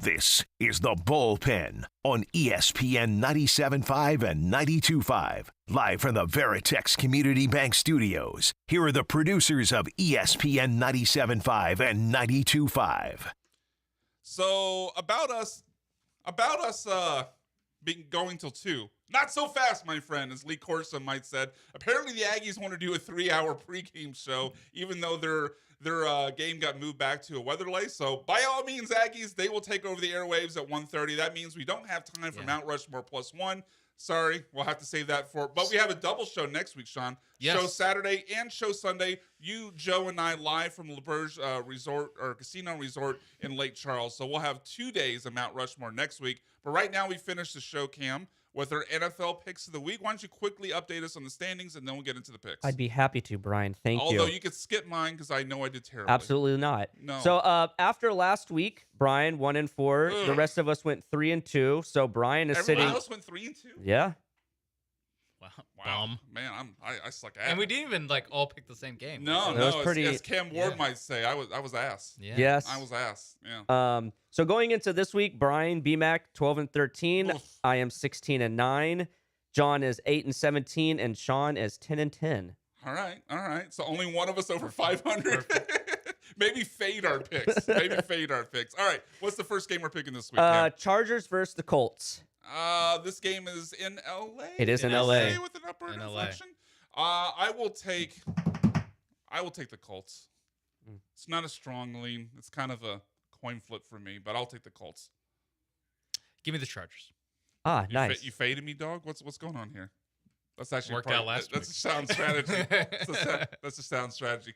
This is the Bullpen on ESPN 97.5 and 92.5. Live from the Veritex Community Bank Studios. Here are the producers of ESPN 97.5 and 92.5. So about us being going till 2. Not so fast, my friend, as Lee Corson might said. Apparently the Aggies want to do a 3-hour pregame show, even though their game got moved back to a weather delay. So by all means, Aggies, they will take over the airwaves at 1:30. That means we don't have time for Mount Rushmore plus one. Sorry, we'll have to save that for. But we have a double show next week, Sean. Yes. Show Saturday and show Sunday. You, Joe, and I live from LaBerge Resort or Casino Resort in Lake Charles. So we'll have 2 days of Mount Rushmore next week. But right now, we finished the show, Cam, with our NFL picks of the week. Why don't you quickly update us on the standings, and then we'll get into the picks. I'd be happy to, Brian. Thank you. Although you could skip mine because I know I did terribly. Absolutely not. No. So after last week, Brian 1-4. Ugh. The rest of us went 3-2. So Brian is Everyone sitting. else went 3-2. Yeah. Wow. Man, I suck ass. And we didn't even all pick the same game. No, That was no. pretty- As Cam Ward might say, I was ass. Yeah. Yes. I was ass. Yeah. So going into this week, Brian BMAC 12-13. Oof. I am 16-9. John is 8-17, and Sean is 10-10. All right. So only one of us over 500. Maybe fade our picks. All right. What's the first game we're picking this week, Cam? Chargers versus the Colts. This game is in LA. It is in LA. With an upward In LA. inflection. I will take the Colts. It's not a strong lean. It's kind of a coin flip for me, but I'll take the Colts. Give me the Chargers. Nice. You faded me, dog. What's going on here? That's actually Worked out last That's week. a sound strategy. That's a sound strategy.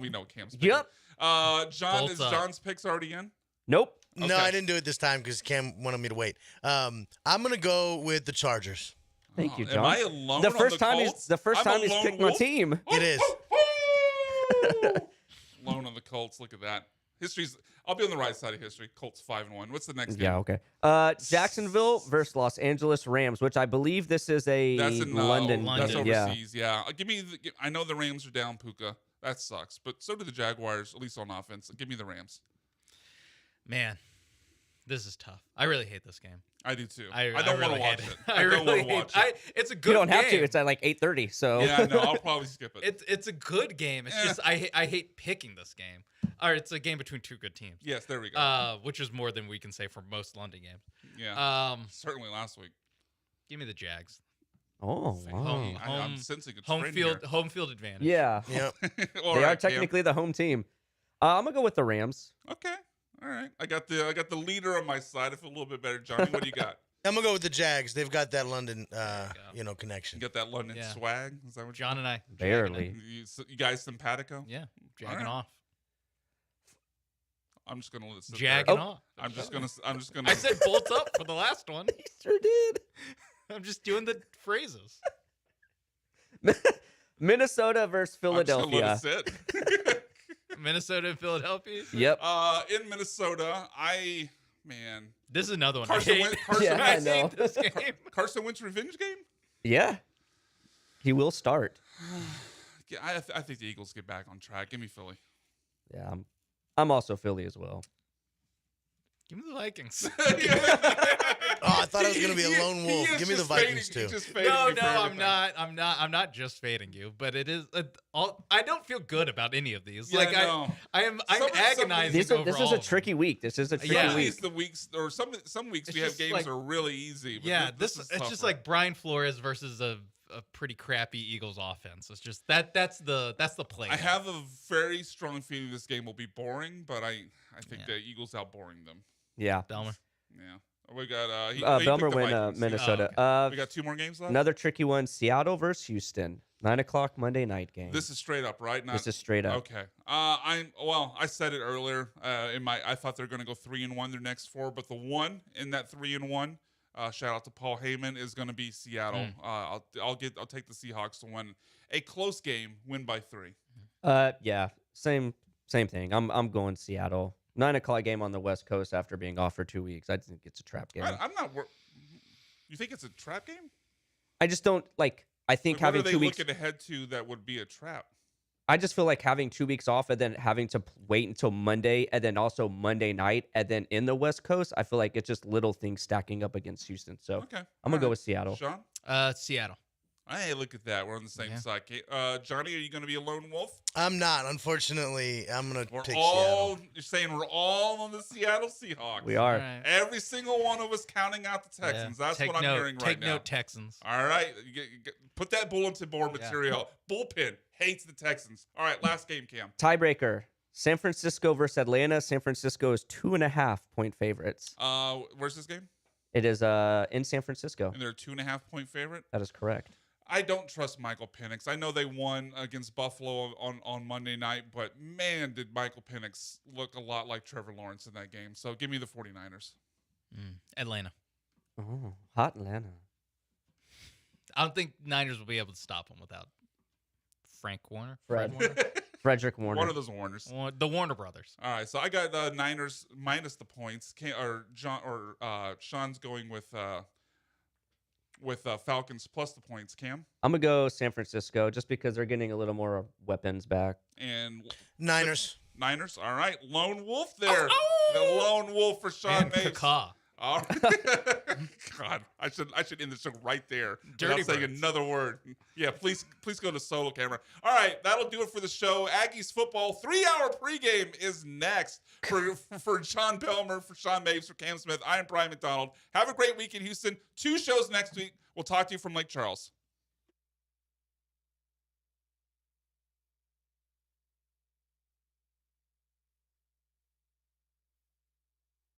We know Cam's. Yep. John, Bolts is up. John's picks already in? Nope. No, Okay. I didn't do it this time because Cam wanted me to wait. I'm going to go with the Chargers. Thank you, Am John. I alone The on first the time Colts? he's I'm a lone picked my wolf? team. It is. Alone on the Colts. Look at that. History's. I'll be on the right side of history. Colts 5-1. What's the next game? Yeah, okay. Jacksonville versus Los Angeles Rams, which I believe this is a That's in London. That's game. overseas. Yeah. Give me. I know the Rams are down, Puka. That sucks. But so do the Jaguars, at least on offense. Give me the Rams. Man, this is tough. I really hate this game. I do too. I don't really want to watch hate it. I don't really want to hate watch it. It's a good You don't have game. to. It's at like 8:30. So Yeah, no, I'll probably skip it. It's a good game. It's just I hate picking this game. Or it's a game between two good teams. Yes, there we go. Which is more than we can say for most London games. Yeah. Certainly last week. Give me the Jags. Oh, wow. I'm sensing a trend Home field advantage. Yeah. Yep. All They right, are technically the home team. I'm gonna go with the Rams. Cam. Okay. All right. I got the leader on my side. I feel a little bit better, Johnny. What do you got? I'm gonna go with the Jags. They've got that London, connection. You got that London Yeah. swag? Is that what John and I. Barely. you guys simpatico? Yeah. Jagging All right. off. I'm just gonna let it sit Jagging there. off. I'm just gonna. I said bolt up for the last one. He sure did. I'm just doing the phrases. Minnesota versus I'm just gonna Philadelphia. let it sit. Minnesota and Philadelphia. Yep. In Minnesota, man, This is another one. Carson I hate. Wentz- Carson Yeah, I I Wentz- know. hate this game. Carson Wentz revenge game. Yeah. He will start. Yeah, I think the Eagles get back on track. Give me Philly. Yeah. I'm also Philly as well. Give me the Vikings. Oh, I thought I was gonna be a lone wolf. He is Give me the just Vikings fading- too. he's just fading No, me for everything. I'm not just fading you, but it is. I don't feel good about any of these. Yeah, like no. I'm Some agonizing This over is all a of them. tricky week. This is a tricky Yeah. Some week. weeks the weeks or some weeks It's we have just games like- that are really easy. But Yeah, this this is it's just tougher. like Brian Flores versus a pretty crappy Eagles offense. It's just that's the play. I have a very strong feeling this game will be boring, but I think Yeah. the Eagles outboring them. Yeah. Belmer. Yeah, we got he Belmer picked the win Vikings. Minnesota. We got 2 more games left. Another tricky one. Seattle versus Houston. 9:00 Monday night game. This is straight up, right? This is straight up. Okay. I said it earlier. I thought they're going to go 3-1 their next 4, but the one in that 3-1. Shout out to Paul Heyman is going to be Seattle. I'll take the Seahawks to win a close game, win by 3. Yeah. Same thing. I'm going Seattle. 9:00 game on the West Coast after being off for 2 weeks. I think it's a trap game. I'm not. You think it's a trap game? I just don't like. I think Like, what having are they 2 weeks. looking ahead to that would be a trap? I just feel like having 2 weeks off and then having to wait until Monday and then also Monday night and then in the West Coast. I feel like it's just little things stacking up against Houston. So Okay, I'm gonna go with Seattle. Sean. Seattle. Hey, look at that. We're on the same Yeah. side. Johnny, are you going to be a lone wolf? I'm not. Unfortunately, I'm gonna We're take all. Seattle. You're saying we're all on the Seattle Seahawks. We are. All right. Every single one of us counting out the Yeah. Texans. That's Take what I'm note. hearing right Take now. note, Texans. All right, put that bulletin board Yeah. material. Bullpen hates the Texans. All right, last game, Cam. Tiebreaker. San Francisco versus Atlanta. San Francisco is 2.5-point favorites. Where's this game? It is in San Francisco. And they're a 2.5-point favorite. That is correct. I don't trust Michael Penix. I know they won against Buffalo on Monday night, but man, did Michael Penix look a lot like Trevor Lawrence in that game. So give me the 49ers. Atlanta. Oh, hot Atlanta. I don't think Niners will be able to stop them without Frank Warner. Fred. Warner? Frederick Warner. One of those Warners. The Warner brothers. All right, so I got the Niners minus the points. Sean's going with Falcons plus the points. Cam I'm gonna go San Francisco just because they're getting a little more weapons back. and Niners. Niners. All right, lone wolf there. The lone wolf for Sean And Mays. Kaka. All right. God, I should end the show right there Dirty without saying birds. another word. Yeah, please go to solo camera. All right, that'll do it for the show. Aggies football 3-hour pregame is next for John Belmer, for Sean Maves, for Cam Smith. I am Brian McDonald. Have a great week in Houston. 2 shows next week. We'll talk to you from Lake Charles.